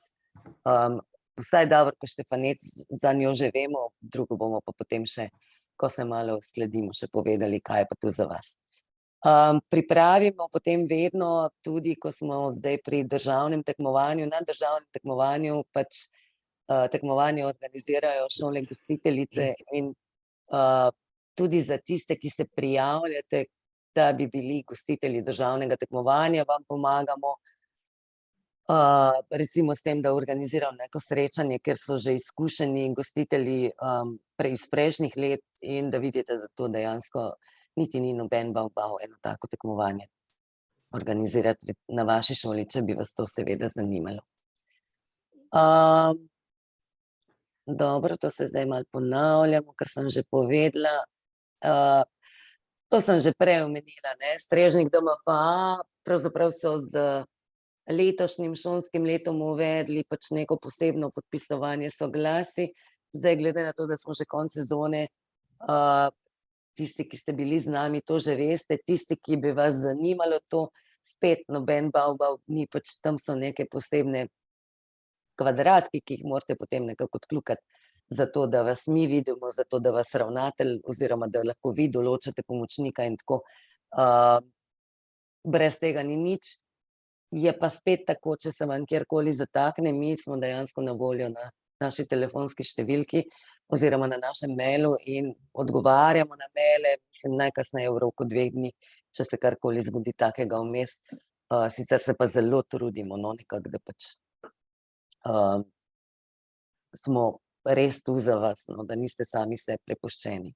vsaj Davorko Štefanec, za njo že vemo, drugo bomo pa potem še, ko se malo uskladimo, še povedali, kaj je pa tu za vas. Pripravimo potem vedno tudi, ko smo zdaj pri državnem tekmovanju, na državnem tekmovanju pač tekmovanje organizirajo šole gostiteljice in tudi za tiste, ki se prijavljate, da bi bili gostitelji državnega tekmovanja, vam pomagamo recimo s tem, da organiziramo neko srečanje, kjer so že izkušeni gostitelji iz prejšnjih let in da vidite, da to dejansko niti ni noben bav eno tako tekmovanje organizirati na vaši šoli, če bi vas to seveda zanimalo. Dobro, to se zdaj malo ponavljamo, kar sem že povedala. To sem že prej omenila, strežnik DMFA, pravzaprav so z letošnjim šolskim letom uvedli pač neko posebno podpisovanje soglasij. Zdaj, glede na to, da smo že konec sezone, tisti, ki ste bili z nami, to že veste, tisti, ki bi vas zanimalo to, spet noben bav ni, pač tam so neke posebne kvadratki, ki jih morate potem nekako odkljukati, zato da vas mi vidimo, zato da vas ravnatelj oziroma da lahko vi določate pomočnika in tako. Brez tega ni nič. Je pa spet tako, če se vam kjerkoli zatakne, mi smo dejansko na voljo na naši telefonski številki oziroma na našem mailu in odgovarjamo na maile, mislim, najkasneje v roku 2 dni, če se karkoli zgodi takega vmes. Sicer se pa zelo trudimo, nekako, da pač smo res tu za vas, da niste sami se prepuščeni.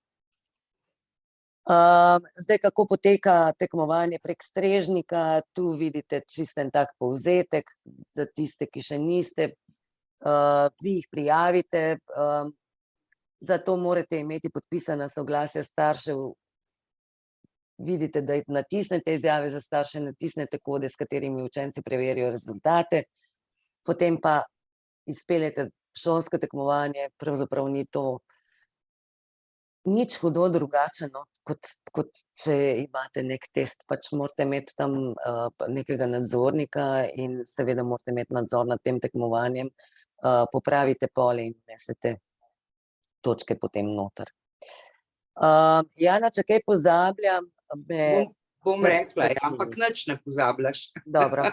Zdaj, kako poteka tekmovanje prek strežnika, tu vidite čisten tak povzetek, za tiste, ki še niste, vi jih prijavite, zato morate imeti podpisana soglasja staršev, vidite, da natisnete izjave za starše, natisnete kode, s katerimi učenci preverijo rezultate, potem pa izpeljete šolsko tekmovanje, pravzaprav ni to nič hudo drugače, kot če imate nek test, pač morate imeti tam nekega nadzornika in seveda morate imeti nadzor nad tem tekmovanjem, popravite pole in vnesete točke potem noter. Jana, če kaj pozabljam, Bom rekla, ampak nič ne pozabljaš. Dobro.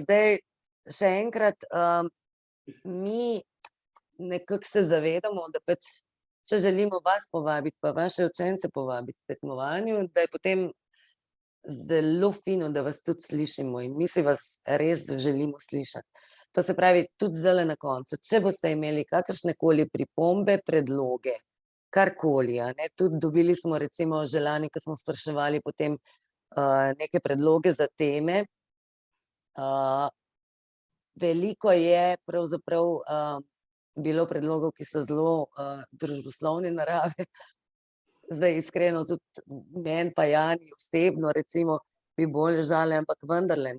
Zdaj, še enkrat, mi nekako se zavedamo, da pač, če želimo vas povabiti, pa vaše učence povabiti k tekmovanju, da je potem zelo fino, da vas tudi slišimo in mi si vas res želimo slišati. To se pravi, tudi zdajle na koncu, če boste imeli kakršnekoli pripombe, predloge, karkoli, tudi dobili smo recimo že lani, ko smo spraševali potem neke predloge za teme. Veliko je pravzaprav bilo predlogov, ki so zelo družboslovne narave. Zdaj iskreno tudi meni pa Jani osebno recimo bi bolj ležale, ampak vendarle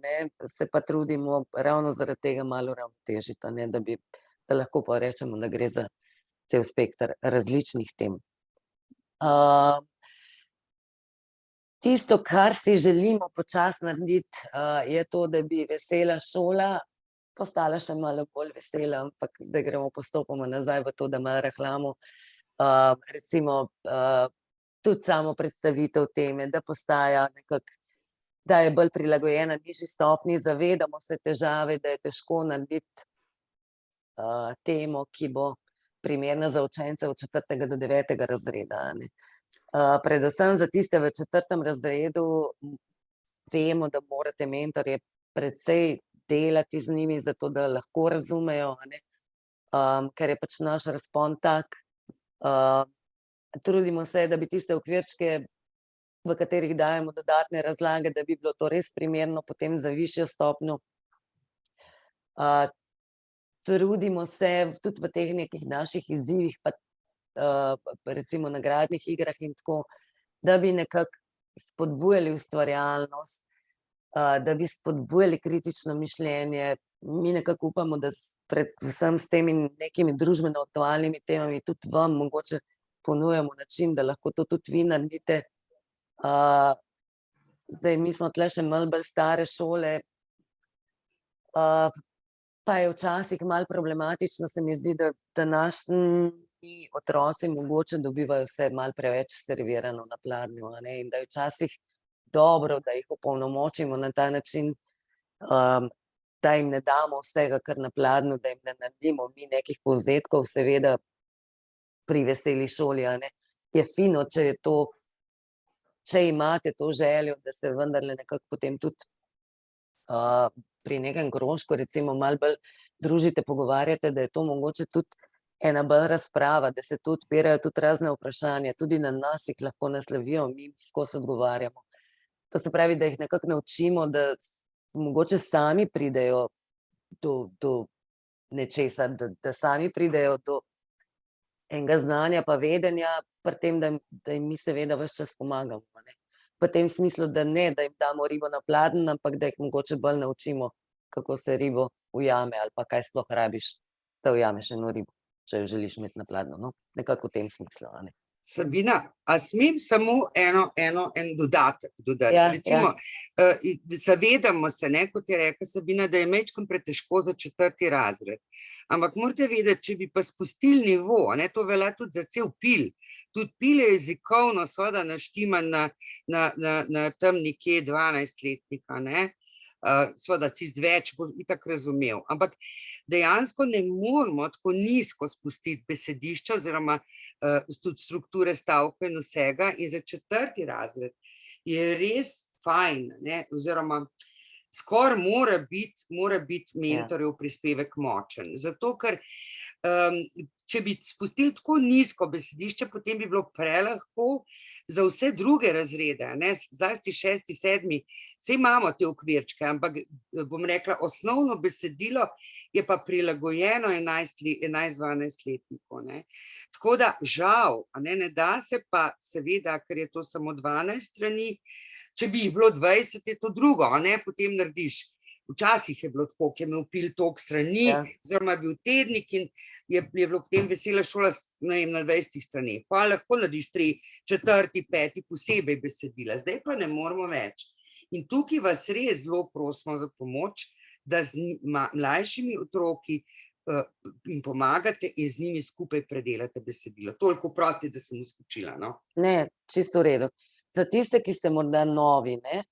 se pa trudimo ravno zaradi tega malo ravnotežiti, da lahko pa rečemo, da gre za cel spekter različnih tem. Tisto, kar si želimo počasi narediti, je to, da bi vesela šola postala še malo bolj vesela, ampak zdaj gremo postopoma nazaj v to, da malo rahljamo. Recimo tudi samo predstavitev teme, da postaja nekako da je bolj prilagojena nižji stopnji, zavedamo se težave, da je težko narediti temo, ki bo primerna za učence od 4. do 9. razreda, a ne. Predvsem za tiste v 4. razredu vemo, da morate mentorje precej delati z njimi, zato da lahko razumejo, a ne. Ker je pač naš razpon tak. Trudimo se, da bi tiste okvirčke, v katerih dajemo dodatne razlage, da bi bilo to res primerno potem za višjo stopnjo. Trudimo se tudi v teh nekih naših izzivih, pa recimo nagradnih igrah in tako, da bi nekako spodbujali ustvarjalnost, da bi spodbujali kritično mišljenje. Mi nekako upamo, da predvsem s temi nekimi družbeno aktualnimi temami tudi vam mogoče ponujamo način, da lahko to tudi vi naredite. Zdaj, mi smo tule še malo bolj stare šole, pa je včasih malo problematično, se mi zdi, da današnji otroci mogoče dobivajo vse malo preveč servirano na pladnju, a ne, in da je včasih dobro, da jih opolnomočimo na ta način, da jim ne damo vsega kar na pladnju, da jim ne naredimo mi nekih povzetkov, seveda pri veseli šoli, a ne. Je fino, če imate to željo, da se vendarle nekako potem tudi pri nekem krožku recimo malo bolj družite, pogovarjate, da je to mogoče tudi ena bolj razprava, da se tu odpirajo tudi razne vprašanja, tudi na nas jih lahko naslovijo, mi skozi odgovarjamo. To se pravi, da jih nekako naučimo, da mogoče sami pridejo do nečesa, da sami pridejo do enega znanja pa vedenja, pri tem, da jim mi seveda ves čas pomagamo, a ne. V tem smislu, da ne, da jim damo ribo na pladenj, ampak da jih mogoče bolj naučimo, kako se ribo ujame ali pa kaj sploh rabiš, da ujameš eno ribo, če jo želiš imeti na pladnju, no. Nekako v tem smislu, a ne. Sabina, a smem samo en dodatek dodati? Ja, Recimo, zavedamo se, ne, kot je rekla Sabina, da je majčkeno pretežko za 4. razred. Ampak morate vedeti, če bi pa spustili nivo, ne, to velja tudi za cel pil. Tudi pil je jezikovno seveda naštiman na tam nekje 12-letnika, ne. Seveda tisti več bo itak razumel. Ampak dejansko ne moramo tako nizko spustiti besedišča oziroma tudi strukture stavkov in vsega. In za 4. razred je res fajn, ne, oziroma skoraj mora biti mentorjev prispevek močen. Zato, ker če bi spustili tako nizko besedišče, potem bi bilo prelahko za vse druge razrede, ne, zlasti 6., 7., saj imamo te okvirčke, ampak bom rekla, osnovno besedilo je pa prilagojeno 11-12-letniku, ne. Tako da žal, a ne da se pa seveda, ker je to samo 12 strani, če bi jih bilo 20, je to drugo, a ne, potem narediš. Včasih je bilo tako, ki je imel pil toliko strani, oziroma je bil tednik in je bilo potem vesela šola, ne vem, na 20 straneh. Pa lahko narediš 3., 4., 5. posebej besedila, zdaj pa ne moramo več. In tukaj vas res zelo prosimo za pomoč, da z mlajšimi otroki jim pomagate in z njimi skupaj predelate besedilo. Toliko prosti, da sem uskočila, no. Ne, čisto v redu. Za tiste, ki ste morda novi, ne,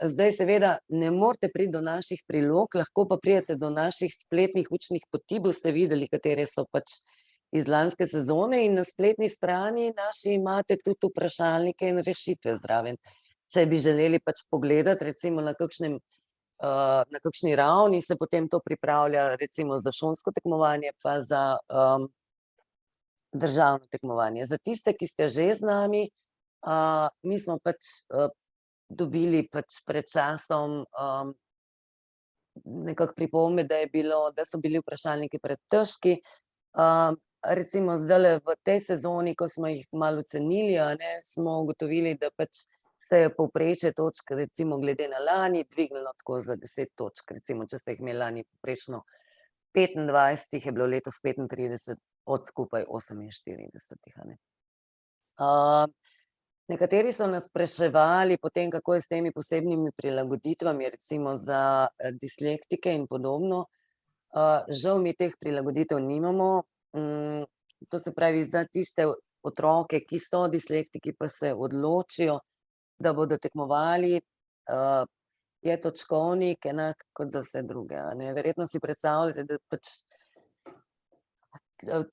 zdaj seveda ne morete priti do naših prilog, lahko pa pridete do naših spletnih učnih poti, boste videli, katere so pač iz lanske sezone, in na spletni strani naši imate tudi vprašalnike in rešitve zraven. Če bi želeli pač pogledati, recimo na kakšni ravni se potem to pripravlja, recimo za šolsko tekmovanje pa za državno tekmovanje. Za tiste, ki ste že z nami, mi smo pač dobili pač pred časom nekako pripombe, da so bili vprašalniki pretežki. Recimo zdajle v tej sezoni, ko smo jih malo ocenili, a ne, smo ugotovili, da pač se je povprečje točk recimo glede na lani dvignilo tako za 10 točk. Recimo, če ste jih imeli lani povprečno 25, jih je bilo letos 35 od skupaj 48, a ne. Nekateri so nas spraševali potem, kako je s temi posebnimi prilagoditvami, recimo za dislektike in podobno. Žal mi teh prilagoditev nimamo. To se pravi, za tiste otroke, ki so dislektiki, pa se odločijo, da bodo tekmovali, je točkovnik enak kot za vse druge, a ne. Verjetno si predstavljate, da pač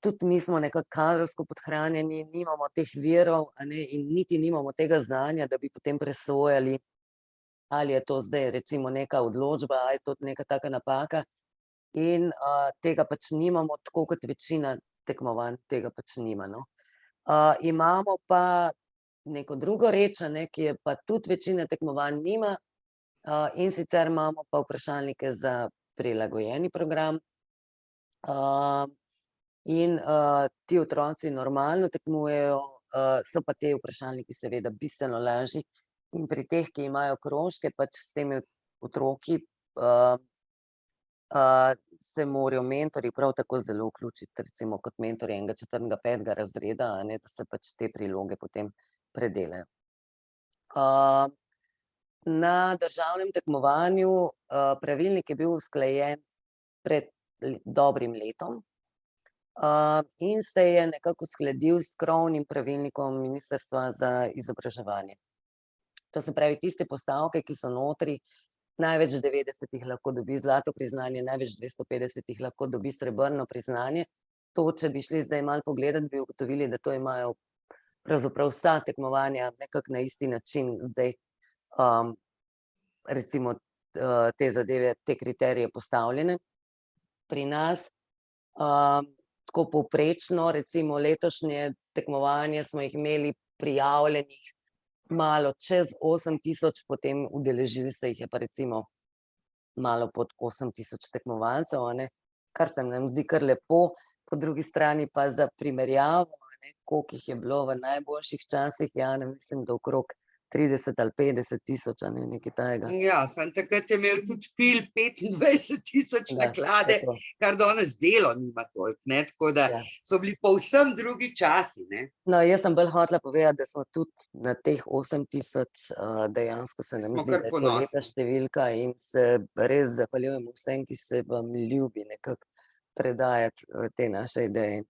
tudi mi smo nekako kadrovsko podhranjeni, nimamo teh virov, a ne, in niti nimamo tega znanja, da bi potem presojali, ali je to zdaj recimo neka odločba, ali je to neka taka napaka. In tega pač nimamo, tako kot večina tekmovanj tega pač nima, no. Imamo pa neko drugo reč, a ne, ki je pa tudi večina tekmovanj nima, in sicer imamo pa vprašalnike za prilagojeni program. In ti otroci normalno tekmujejo, so pa te vprašalniki seveda bistveno lažji. In pri teh, ki imajo krožke, pač s temi otroki se morajo mentorji prav tako zelo vključiti, recimo kot mentorji enega 4., 5. razreda, a ne, da se pač te priloge potem predelajo. Na državnem tekmovanju pravilnik je bil usklajen pred dobrim letom, in se je nekako uskladil s krovnim pravilnikom Ministrstva za izobraževanje. To se pravi, tiste postavke, ki so notri, največ 90 jih lahko dobi zlato priznanje, največ 250 jih lahko dobi srebrno priznanje. To, če bi šli zdaj malo pogledat, bi ugotovili, da to imajo pravzaprav vsa tekmovanja nekako na isti način zdaj, recimo te zadeve, te kriterije postavljene. Pri nas tako povprečno, recimo letošnje tekmovanje smo jih imeli prijavljenih malo čez 8.000, potem udeležili se jih je pa recimo malo pod 8.000 tekmovalcev, a ne, kar se nam zdi kar lepo, po drugi strani pa za primerjavo, a ne, koliko jih je bilo v najboljših časih, ja, ne mislim, da okrog 30 ali 50.000, a ne, nekaj takega. Ja, samo takrat je imel tudi Pil 25.000 Da, naklade, tako. kar danes Delo nima toliko, ne, tako da Ja. so bili povsem drugi časi, ne. No, jaz sem bolj hotela povedati, da smo tudi na teh 8.000, dejansko se nam Smo zdi, kar da je to lepa ponosni. številka in se res zahvaljujemo vsem, ki se vam ljubi nekako predajati te naše ideje in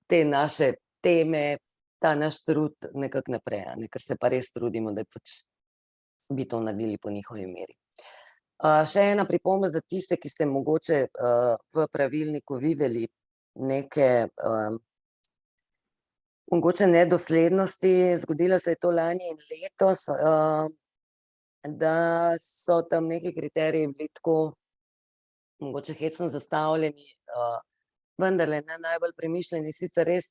te naše teme, ta naš trud nekako naprej, a ne, ker se pa res trudimo, da pač bi to naredili po njihovi meri. Še ena pripomba za tiste, ki ste mogoče v pravilniku videli neke mogoče nedoslednosti, zgodilo se je to lani in letos, da so tam neki kriteriji bili tako mogoče hecno zastavljeni, vendarle ne najbolj premišljeni, sicer res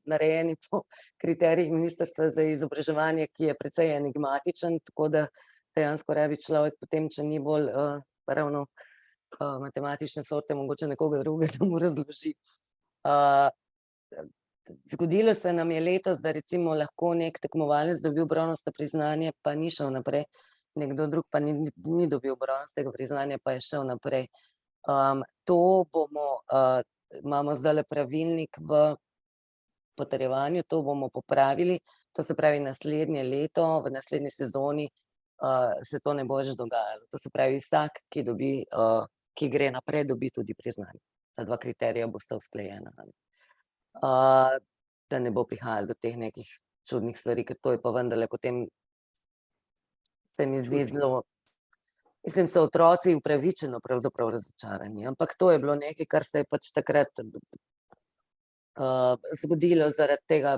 narejeni po kriterijih Ministrstva za izobraževanje, ki je precej enigmatičen, tako da dejansko rabi človek potem, če ni bolj ravno matematične sorte, mogoče nekoga drugega, da mu razloži. Zgodilo se nam je letos, da recimo lahko nek tekmovalec dobil bronasto priznanje, pa ni šel naprej, nekdo drug pa ni dobil bronastega priznanja, pa je šel naprej. To bomo, imamo zdajle pravilnik v potrjevanju, to bomo popravili, to se pravi naslednje leto, v naslednji sezoni se to ne bo več dogajalo. To se pravi, vsak, ki dobi, ki gre naprej, dobi tudi priznanje. Ta dva kriterija bosta usklajena, a ne. Da ne bo prihajalo do teh nekih čudnih stvari, ker to je pa vendarle potem, se mi zdi zelo, mislim, so otroci upravičeno pravzaprav razočarani, ampak to je bilo nekaj, kar se je pač takrat zgodilo zaradi tega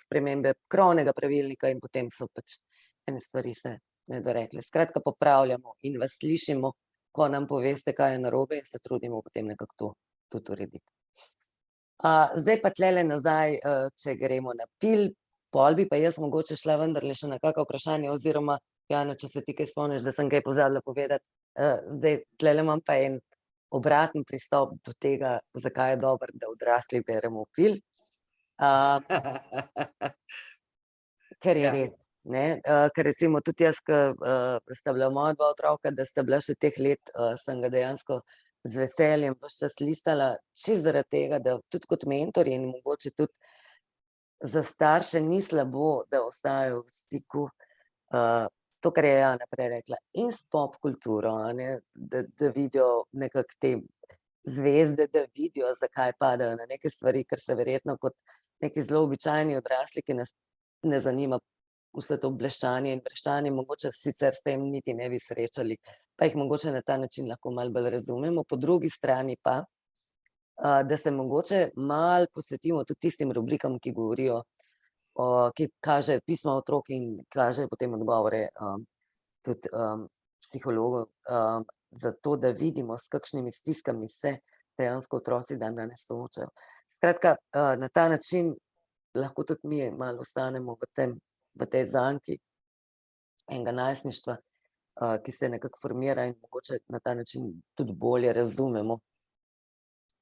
spremembe krovnega pravilnika in potem so pač ene stvari se nedorekle. Skratka, popravljamo in vas slišimo, ko nam poveste, kaj je narobe, in se trudimo potem nekako to tudi urediti. Zdaj pa tulele nazaj, če gremo na Pil, pol bi pa jaz mogoče šla vendarle še na kaka vprašanja oziroma, Jana, če se ti kaj spomniš, da sem kaj pozabila povedati. Zdaj tulele imam pa en obraten pristop do tega, zakaj je dobro, da odrasli beremo Pil. Ker je Ja. res, ne, ker recimo tudi jaz, ke sta bila moja dva otroka, da sta bila še teh let, sem ga dejansko z veseljem ves čas listala, čisto zaradi tega, da tudi kot mentorji in mogoče tudi za starše ni slabo, da ostajajo v stiku, to, kar je Jana prej rekla, in s pop kulturo, a ne, da vidijo nekako te zvezde, da vidijo, zakaj padajo na neke stvari, ker se verjetno kot neki zelo običajni odrasli, ki nas ne zanima vse to bleščanje in vreščanje, mogoče sicer s tem niti ne bi srečali, pa jih mogoče na ta način lahko malo bolj razumemo. Po drugi strani pa, da se mogoče malo posvetimo tudi tistim rubrikam, ki govorijo, ki kažejo pisma otrok in kažejo potem odgovore tudi psihologov, zato da vidimo, s kakšnimi stiskami se dejansko otroci dandanes soočajo. Skratka, na ta način lahko tudi mi malo ostanemo v tej zanki enega najstništva, ki se nekako formira in mogoče na ta način tudi bolje razumemo,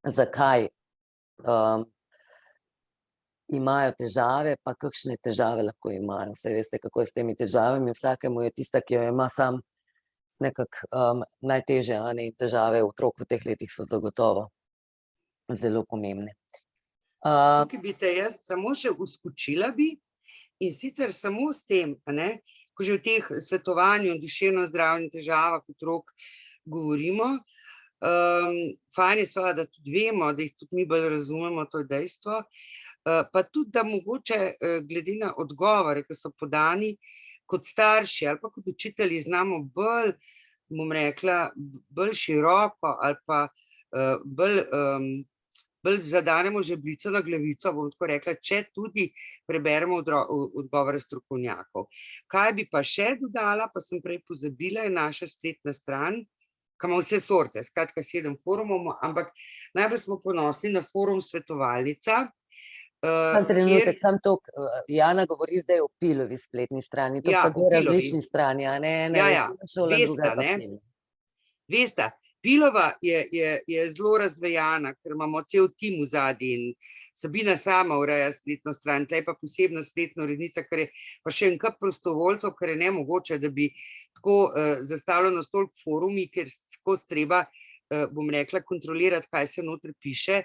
zakaj imajo težave, pa kakšne težave lahko imajo. Saj veste, kako je s temi težavami, vsakemu je tista, ki jo ima sam nekako najtežje, in težave otrok v teh letih so zagotovo zelo pomembne. Tukaj bi te jaz samo še uskočila bi, in sicer samo s tem, ko že v teh svetovanju o duševnem zdravju in težavah otrok govorimo, fajn je seveda, da tudi vemo, da jih tudi mi bolj razumemo, to je dejstvo, pa tudi, da mogoče glede na odgovore, ki so podani, kot starši ali pa kot učitelji znamo bolj, bom rekla, bolj široko ali pa bolj zadanemo žebljico na glavico, bom tako rekla, če tudi preberemo odgovore strokovnjakov. Kaj bi pa še dodala, pa sem prej pozabila, je naša spletna stran, ki ima vse sorte, skratka 7 forumov, ampak najbolj smo ponosni na forum Svetovalnica. Sam trenutek, sam to, Jana govori zdaj o Pilovi spletni strani, to Ja, sta o dve Pilovi. različni strani, a ne, ena Ja, je ja, osnovna šola, vesta, druga je pa ne. Pilov. Veste, Pilova je zelo razvejana, ker imamo cel tim v zadnji in Sabina sama ureja spletno stran, tle je pa posebna spletna urednica, ker je pa še en kup prostovoljcev, ker je nemogoče, da bi tako zastavljeno toliko forumi, ker skozi treba, bom rekla, kontrolirati, kaj se notri piše.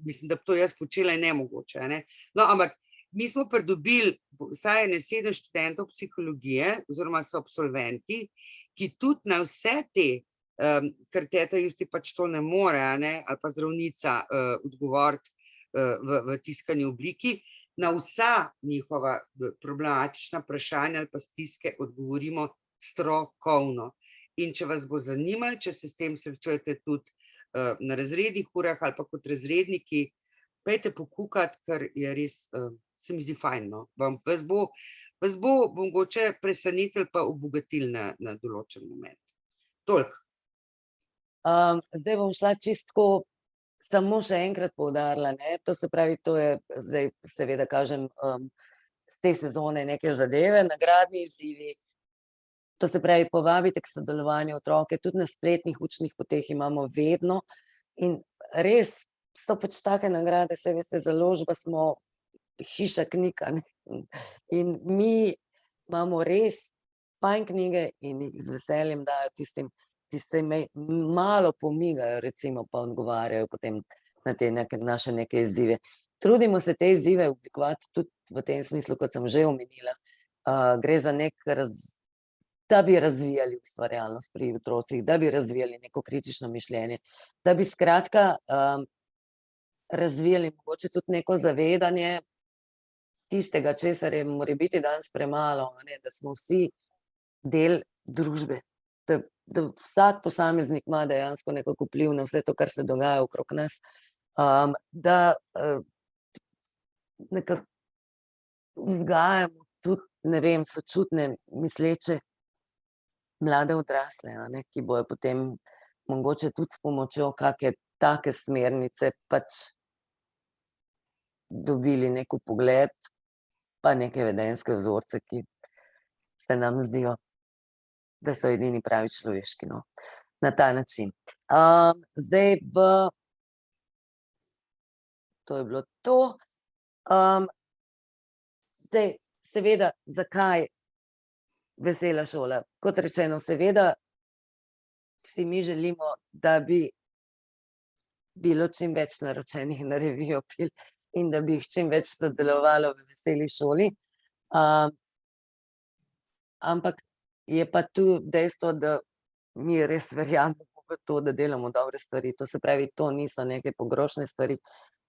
Mislim, da bi to jaz počela, je nemogoče. No, ampak mi smo pridobili vsaj 7 študentov psihologije oziroma so absolventi, ki tudi na vse te, ker teta Justi pač to ne more, ali pa zdravnica odgovoriti v tiskani obliki, na vsa njihova problematična vprašanja ali pa stiske odgovorimo strokovno. In če vas bo zanimalo, če se s tem srečujete tudi na razrednih urah ali pa kot razredniki, pejte pokukati, ker je res, se mi zdi fajn, no. Vas bo mogoče presenetilo pa obogatilo na določen moment. Toliko. Zdaj bom šla čisto samo še enkrat poudarila, to se pravi, to je zdaj seveda kažem z te sezone neke zadeve, nagradni izzivi. To se pravi, povabite k sodelovanju otroke, tudi na spletnih učnih poteh imamo vedno in res so pač take nagrade, saj veste, založba smo hiša knjig, in mi imamo res fajn knjige in jih z veseljem dajo tistim, ki se malo pomigajo, recimo, pa odgovarjajo potem na te naše neke izzive. Trudimo se te izzive oblikovati tudi v tem smislu, kot sem že omenila. Gre za da bi razvijali ustvarjalnost pri otrocih, da bi razvijali neko kritično mišljenje, da bi skratka razvijali mogoče tudi neko zavedanje tistega, česar je morebiti danes premalo, da smo vsi del družbe, da vsak posameznik ima dejansko nekako vpliv na vse to, kar se dogaja okrog nas, da nekako vzgajamo tudi, ne vem, sočutne, misleče mlade odrasle, ki bojo potem mogoče tudi s pomočjo kakšne take smernice pač dobili nek vpogled, pa neke vedenjske vzorce, ki se nam zdijo, da so edini pravi človeški, na ta način. Zdaj to je bilo to. Zdaj, seveda, zakaj vesela šola? Kot rečeno, seveda si mi želimo, da bi bilo čim več naročenih na revijo Pil in da bi jih čim več sodelovalo v veseli šoli. Ampak je pa tu dejstvo, da mi res verjamemo v to, da delamo dobre stvari. To se pravi, to niso neke pogrošne stvari,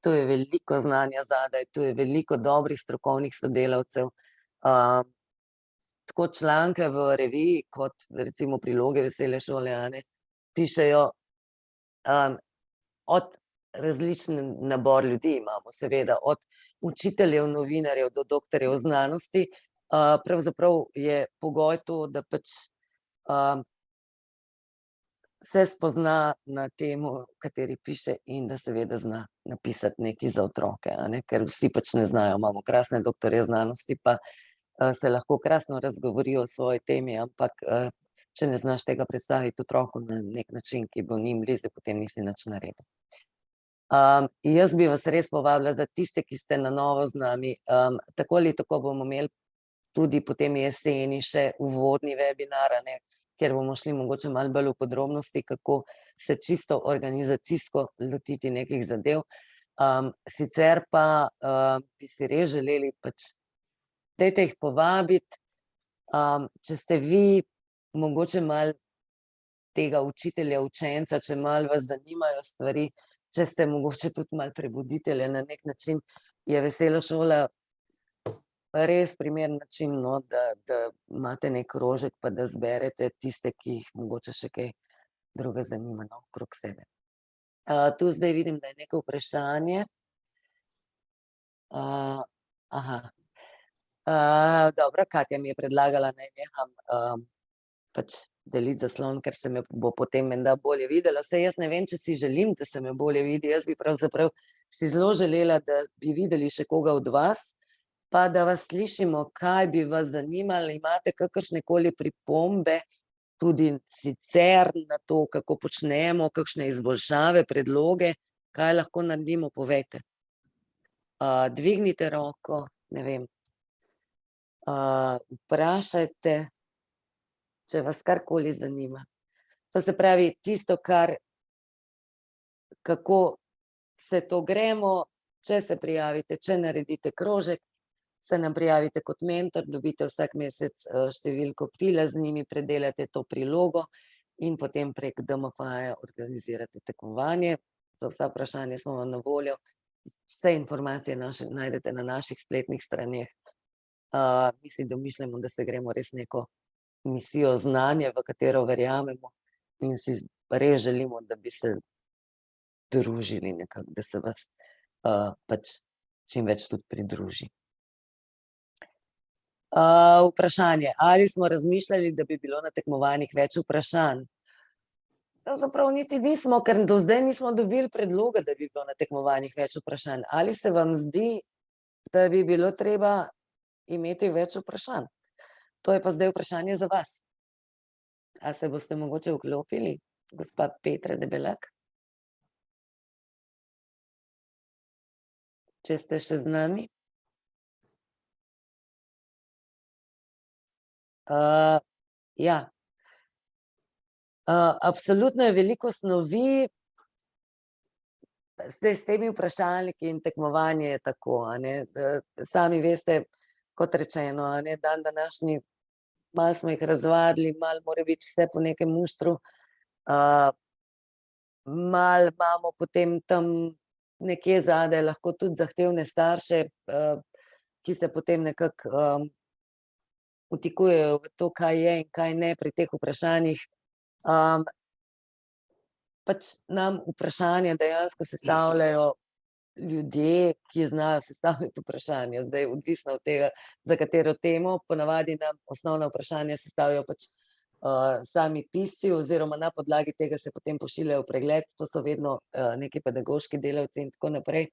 to je veliko znanja zadaj, to je veliko dobrih strokovnih sodelavcev, Tako članke v reviji, kot recimo priloge Vesele šole, a ne, pišejo od različen nabor ljudi imamo, seveda, od učiteljev, novinarjev do doktorjev znanosti. Pravzaprav je pogoj to, da pač se spozna na temo, kateri piše, in da seveda zna napisati nekaj za otroke, a ne, ker vsi pač ne znajo. Imamo krasne doktorje znanosti, pa se lahko krasno razgovorijo o svoji temi, ampak če ne znaš tega predstaviti otroku na nek način, ki bo njim blizu, potem nisi nič naredil. Jaz bi vas res povabila za tiste, ki ste na novo z nami. Tako ali tako bomo imeli tudi potem jeseni še uvodni webinar, a ne, kjer bomo šli mogoče malo bolj v podrobnosti, kako se čisto organizacijsko lotiti nekih zadev. Sicer pa bi si res želeli pač, dajte jih povabiti, če ste vi mogoče malo tega učitelja, učenca, če malo vas zanimajo stvari, če ste mogoče tudi malo prebuditelja na nek način, je Vesela šola res primeren način, no, da imate nek krožek, pa da zberete tiste, ki jih mogoče še kaj druga zanima, no, okrog sebe. Tu zdaj vidim, da je neko vprašanje. Dobro, Katja mi je predlagala, naj neham pač deliti zaslon, ker se me bo potem menda bolje videlo. Saj jaz ne vem, če si želim, da se me bolje vidi. Jaz bi pravzaprav si zelo želela, da bi videli še koga od vas, pa da vas slišimo, kaj bi vas zanimalo. Imate kakršnekoli pripombe, tudi sicer na to, kako počnemo, kakšne izboljšave, predloge, kaj lahko naredimo, povejte. Dvignite roko, ne vem. Vprašajte, če vas karkoli zanima. To se pravi, tisto, kako se to gremo, če se prijavite, če naredite krožek, se nam prijavite kot mentor, dobite vsak mesec številko pila, z njimi predelate to prilogo in potem prek DMF-ja organizirate tekmovanje. Za vsa vprašanja smo vam na voljo. Vse informacije najdete na naših spletnih straneh. Mi si domišljamo, da se gremo res neko misijo znanja, v katero verjamemo, in si res želimo, da bi se družili nekako, da se vas pač čim več tudi pridruži. Vprašanje, ali smo razmišljali, da bi bilo na tekmovanjih več vprašanj? Pravzaprav niti nismo, ker do zdaj nismo dobili predloga, da bi bilo na tekmovanjih več vprašanj. Ali se vam zdi, da bi bilo treba imeti več vprašanj? To je pa zdaj vprašanje za vas. A se boste mogoče vklopili, gospa Petra Debelak? Če ste še z nami? Ja. Absolutno je veliko snovi. Zdaj s temi vprašalniki in tekmovanje je tako, a ne. Sami veste, kot rečeno, a ne, dan današnji, malo smo jih razvadili, malo mora biti vse po nekem muštru. Malo imamo potem tam nekje zadaj lahko tudi zahtevne starše, ki se potem nekako vtikujejo v to, kaj je in kaj ne pri teh vprašanjih. Pač nam vprašanja dejansko sestavljajo ljudje, ki znajo sestavljati vprašanja. Zdaj odvisno od tega, za katero temo. Ponavadi nam osnovna vprašanja sestavijo pač sami pisci, oziroma na podlagi tega se potem pošiljajo v pregled. To so vedno neki pedagoški delavci in tako naprej.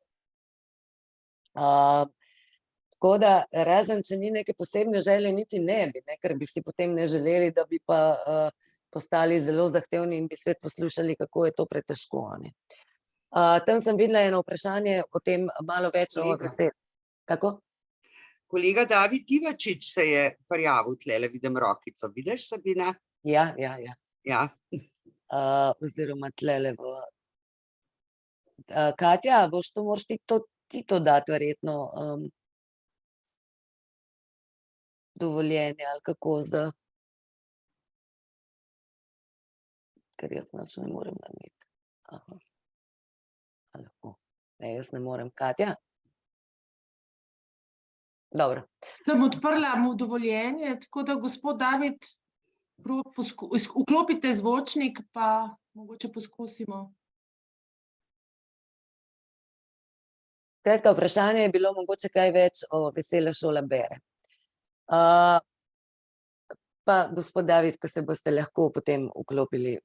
Tako da, razen če ni neke posebne želje, niti ne bi, ker bi si potem ne želeli, da bi pa postali zelo zahtevni in bi spet poslušali, kako je to pretežko, a ne. Tam sem videla eno vprašanje o tem malo več o besed. Kako? Kolega David Ivačič se je prijavil tlele, vidim rokico. Vidiš, Sabina? Ja. Ja. Oziroma tlele v... Katja, moraš ti to dati verjetno dovoljenje, ali kako zdaj? Ker jaz nič ne morem narediti. Lahko. Ne, jaz ne morem. Katja? Dobro. Sem odprla mu dovoljenje, tako da gospod David, vklopite zvočnik, pa mogoče poskusimo. Skratka, vprašanje je bilo mogoče kaj več o Vesela šola bere. Pa gospod David, ko se boste lahko potem vklopili,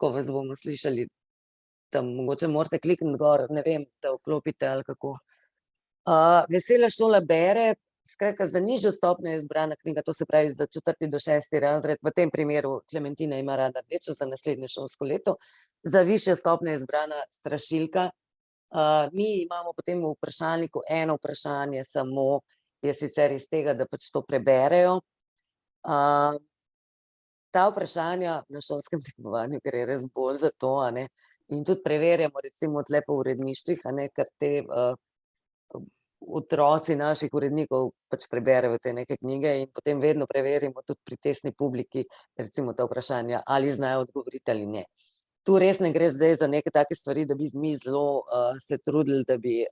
ko vas bomo slišali, tam mogoče morate klikniti gor, ne vem, da vklopite ali kako. Vesela šola bere, skratka, za nižjo stopnjo je izbrana knjiga, to se pravi za 4. do 6. razred, v tem primeru Klementina ima rada rdečo za naslednje šolsko leto, za višjo stopnjo je izbrana Strašilka. Mi imamo potem v vprašalniku eno vprašanje samo, je sicer iz tega, da pač to preberejo. Ta vprašanja na šolskem tekmovanju gre res bolj za to, a ne, in tudi preverjamo recimo tle po uredništvih, a ne, ker te otroci naših urednikov pač preberejo te neke knjige in potem vedno preverimo tudi pri testni publiki recimo ta vprašanja, ali znajo odgovoriti ali ne. Tu res ne gre zdaj za neke take stvari, da bi mi zelo se trudili, da bi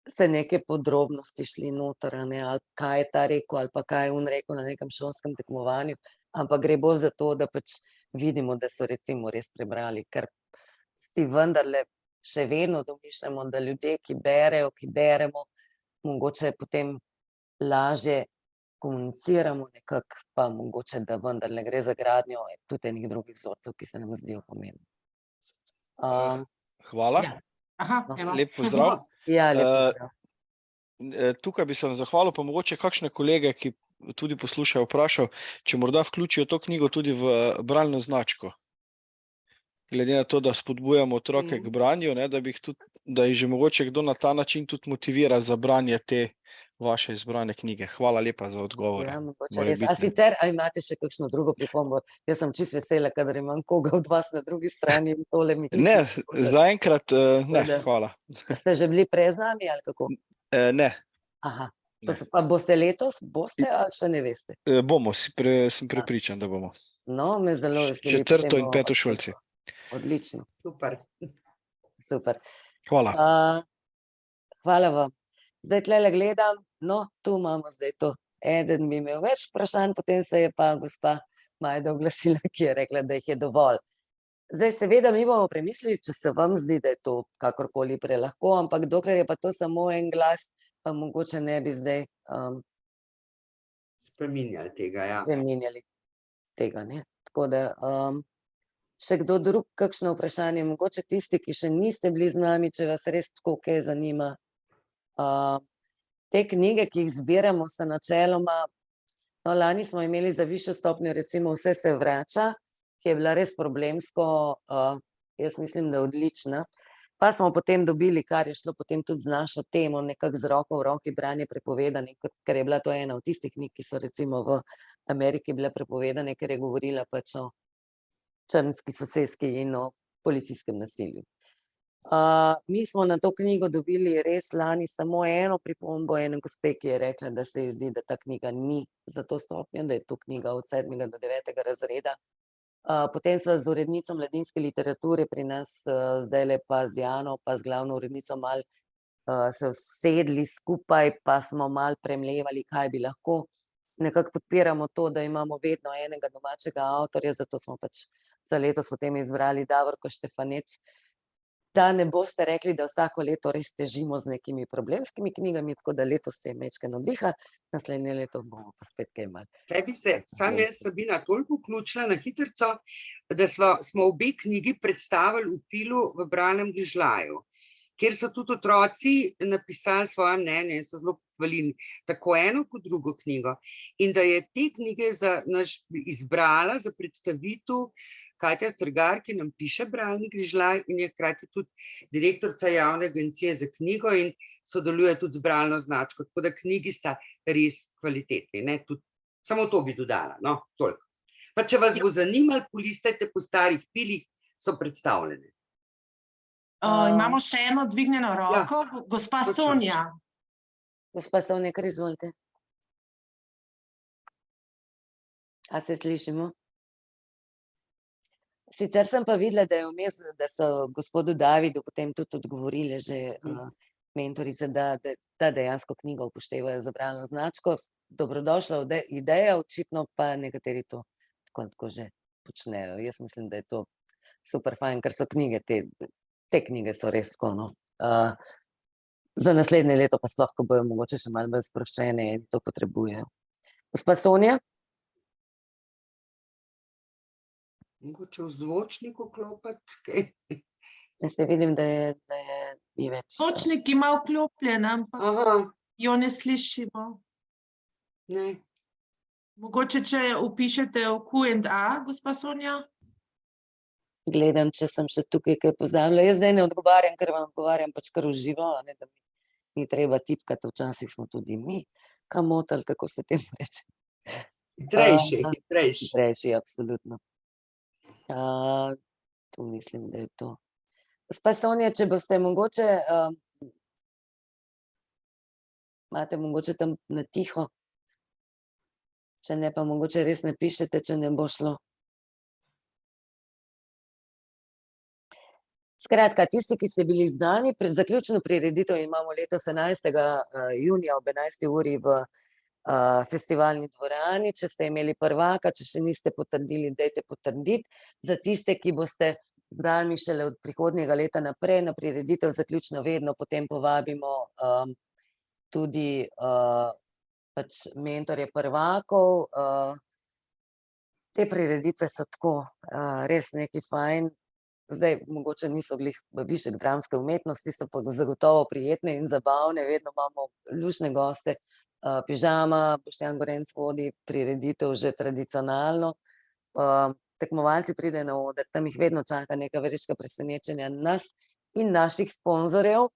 se neke podrobnosti šli noter, a ne, ali kaj je ta rekel, ali pa kaj je on rekel na nekem šolskem tekmovanju, ampak gre bolj za to, da pač vidimo, da so recimo res prebrali, ker si vendarle še vedno domišljamo, da ljudje, ki berejo, ki beremo, mogoče potem lažje komuniciramo nekako, pa mogoče, da vendarle gre za gradnjo tudi enih drugih vzorcev, ki se nam zdijo pomembni. Hvala. Ja. Aha, No. evo. Lep pozdrav. Ja, lep pozdrav. Tukaj bi se vam zahvalil, pa mogoče kakšne kolege, ki tudi poslušajo, vprašal, če morda vključijo to knjigo tudi v bralno značko. Glede na to, da spodbujamo otroke k branju, ne, da bi jih tudi, da jih že mogoče kdo na ta način tudi motivira za branje te vaše izbrane knjige. Hvala lepa za odgovore. Ja, mogoče res. morebitne. A sicer, a imate še kakšno drugo pripombo? Jaz sem čisto vesela, kadar imam koga od vas na drugi strani in tole mi klikne. Ne, zaenkrat ne, Seveda. hvala. Ste že bili prej z nami ali kako? Ne, Aha. Ne. Pa boste letos? Boste ali še ne veste? bomo, sem prepričan, da bomo. No, me zelo veseli. 4. potem in bomo 5. pa šolci. Odlično, Super. super. Hvala. Hvala vam. Zdaj tlele gledam, no, tu imamo zdaj to. Eden bi imel več vprašanj, potem se je pa gospa Majda oglasila, ki je rekla, da jih je dovolj. Zdaj seveda mi bomo premislili, če se vam zdi, da je to kakorkoli prelahko, ampak dokler je pa to samo en glas, pa mogoče ne bi zdaj Spreminjali tega, ja. spreminjali tega, ne. Tako da še kdo drug, kakšno vprašanje, mogoče tisti, ki še niste bili z nami, če vas res tako kaj zanima. Te knjige, ki jih zbiramo, so načeloma, no, lani smo imeli za višjo stopnjo recimo Vse se vrača, ki je bila res problemsko, jaz mislim, da odlična. Pa smo potem dobili, kar je šlo potem tudi z našo temo, nekako z roko v roki branje prepovedanih, ker je bila to ena od tistih knjig, ki so recimo v Ameriki bile prepovedane, ker je govorila pač o črnski soseski in o policijskem nasilju. Mi smo na to knjigo dobili res lani samo eno pripombo ene gospe, ki je rekla, da se ji zdi, da ta knjiga ni za to stopnjo, da je to knjiga od 7. do 9. razreda. Potem so z urednico mladinske literature pri nas, zdajle pa z Jano, pa z glavno urednico malo se usedli skupaj, pa smo malo premlevali, kaj bi lahko. Nekako podpiramo to, da imamo vedno enega domačega avtorja, zato smo pač za letos potem izbrali Davorko Štefanec, da ne boste rekli, da vsako leto res težimo z nekimi problemskimi knjigami, tako da letos se je majčkeno diha, naslednje leto bomo pa spet kaj imeli. Kaj bi se sam jaz, Sabina, toliko vključila na hitrico, da smo obe knjigi predstavili v Pilu v bralnem grižljaju, kjer so tudi otroci napisali svoje mnenje in so zelo pohvalili tako eno kot drugo knjigo. In da je te knjige izbrala za predstavitev Katja Strgar, ki nam piše bralni grižljaj in je hkrati tudi direktorica javne agencije za knjigo in sodeluje tudi z bralno značko, tako da knjigi sta res kvalitetni, ne, tudi samo to bi dodala, no, toliko. Pa če vas bo zanimalo, polistajte po starih pilih, so predstavljene. Imamo še eno dvignjeno roko, gospa točno. Sonja. Gospa Sonja, kar izvolite. A se slišimo? Sicer sem pa videla, da je vmes, da so gospodu Davidu potem tudi odgovorile že mentorice, da dejansko knjigo upoštevajo za bralno značko. Dobrodošla ideja, očitno pa nekateri to tako že počnejo. Jaz mislim, da je to super fajn, ker so knjige, te knjige so res tako, no. Za naslednje leto pa sploh, ko bojo mogoče še malo bolj sproščene in to potrebujejo. Gospa Sonja? Mogoče v zvočniku klopati, kaj? Jaz se vidim, da ni več. Zvočnik ima vklopljen, ampak Aha, jo ne slišimo. ne. Mogoče, če vpišete v Q&A, gospa Sonja? Gledam, če sem še tukaj kaj pozabila. Jaz zdaj ne odgovarjam, ker vam odgovarjam pač kar v živo, a ne, da mi ni treba tipkati, včasih smo tudi mi kamotali, kako se temu reče. Hitrejši. Hitrejši, absolutno. Tu mislim, da je to. Gospa Sonja, če boste mogoče, imate mogoče tam na tiho, če ne pa mogoče res ne pišete, če ne bo šlo. Skratka, tisti, ki ste bili z nami, zaključno prireditev imamo letos 11. junija ob 11. uri v festivalni dvorani. Če ste imeli prvaka, če še niste potrdili, dajte potrditi. Za tiste, ki boste z nami šele od prihodnjega leta naprej na prireditev, zaključno vedno potem povabimo tudi pač mentorje prvakov. Te prireditve so tako res nekaj fajn. Zdaj, mogoče niso glih višek dramske umetnosti, so pa zagotovo prijetne in zabavne, vedno imamo luštne goste. Pižama, Boštjan Gorenc vodi prireditev že tradicionalno. Tekmovalci pridejo na oder, tam jih vedno čaka neka vrečka presenečenja nas in naših sponzorjev,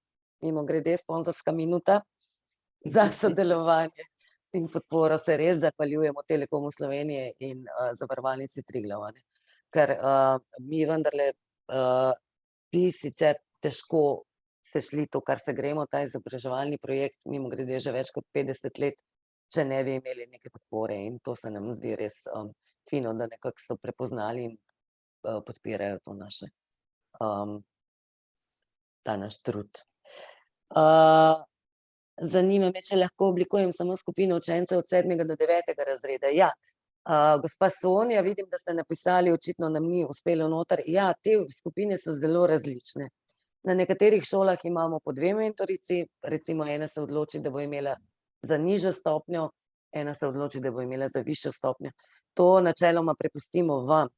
mimogrede sponzorska minuta, za sodelovanje in podporo se res zahvaljujemo Telekomu Slovenije in Zavarovalnici Triglav, ker mi vendarle bi sicer težko se šli to, kar se gremo, ta izobraževalni projekt, mimogrede že več kot 50 let, če ne bi imeli neke podpore, in to se nam zdi res fino, da nekako so prepoznali in podpirajo to naše, ta naš trud. Zanima me, če lahko oblikujem samo skupino učencev od 7. do 9. razreda. Ja, gospa Sonja, vidim, da ste napisali, očitno nam ni uspelo noter. Ja, te skupine so zelo različne. Na nekaterih šolah imamo po 2 mentorici, recimo ena se odloči, da bo imela za nižjo stopnjo, ena se odloči, da bo imela za višjo stopnjo. To načeloma prepustimo vam.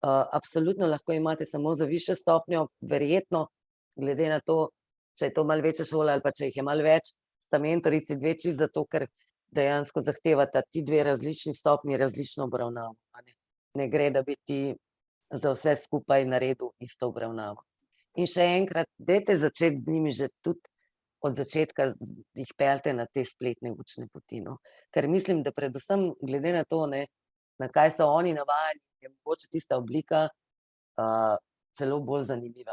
Absolutno lahko imate samo za višjo stopnjo, verjetno, glede na to, če je to malo večja šola ali pa če jih je malo več, sta mentorici dve čisto zato, ker dejansko zahtevata ti dve različni stopnji različno obravnavo. Ne gre, da bi ti za vse skupaj naredil isto obravnavo. In še enkrat, dajte začeti z njimi že tudi od začetka, jih peljte na te spletne učne poti, no. Ker mislim, da predvsem glede na to, na kaj so oni navajeni, je mogoče tista oblika celo bolj zanimiva,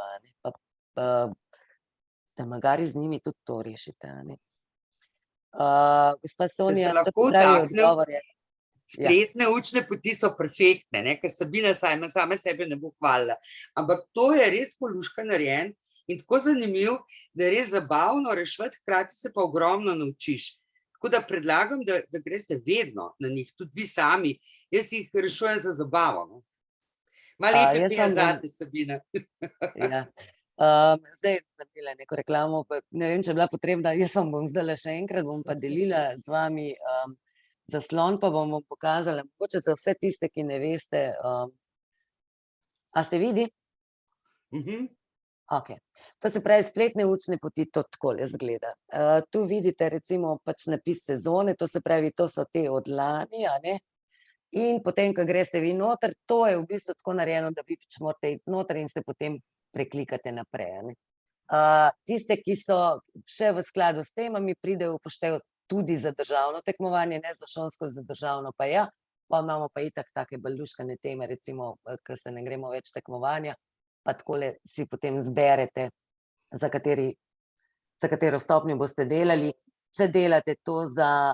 da magari z njimi tudi to rešite. Gospa Sonja, lahko pravi vtaknem, odgovor je. Spletne učne poti so perfektne, ker Sabina sama sebe ne bo hvalila. Ampak to je res tako luška narejen in tako zanimiv, da je res zabavno reševati, hkrati se pa ogromno naučiš. Tako da predlagam, da greste vedno na njih, tudi vi sami. Jaz jih rešujem za zabavo. Malo lepe pije zate, Sabina. Ja. Zdaj naredila neko reklamo, ne vem, če je bila potrebna, jaz vam bom zdaj še enkrat, bom pa delila z vami zaslon, pa bom pokazala, mogoče za vse tiste, ki ne veste. A se vidi? Ok. To se pravi, spletne učne poti, to takole izgleda. Tu vidite recimo pač napis sezone, to se pravi, to so te od lani, in potem, ko greste vi noter, to je v bistvu tako narejeno, da vi pač morate iti noter in se potem preklikate naprej. Tiste, ki so še v skladu s temami, pridejo upoštev tudi za državno tekmovanje, ne za šolsko, za državno pa ja, pa imamo pa itak take bolj luškane teme, recimo, ker se ne gremo več tekmovanja, pa takole si potem zberete, za katero stopnjo boste delali. Če delate to za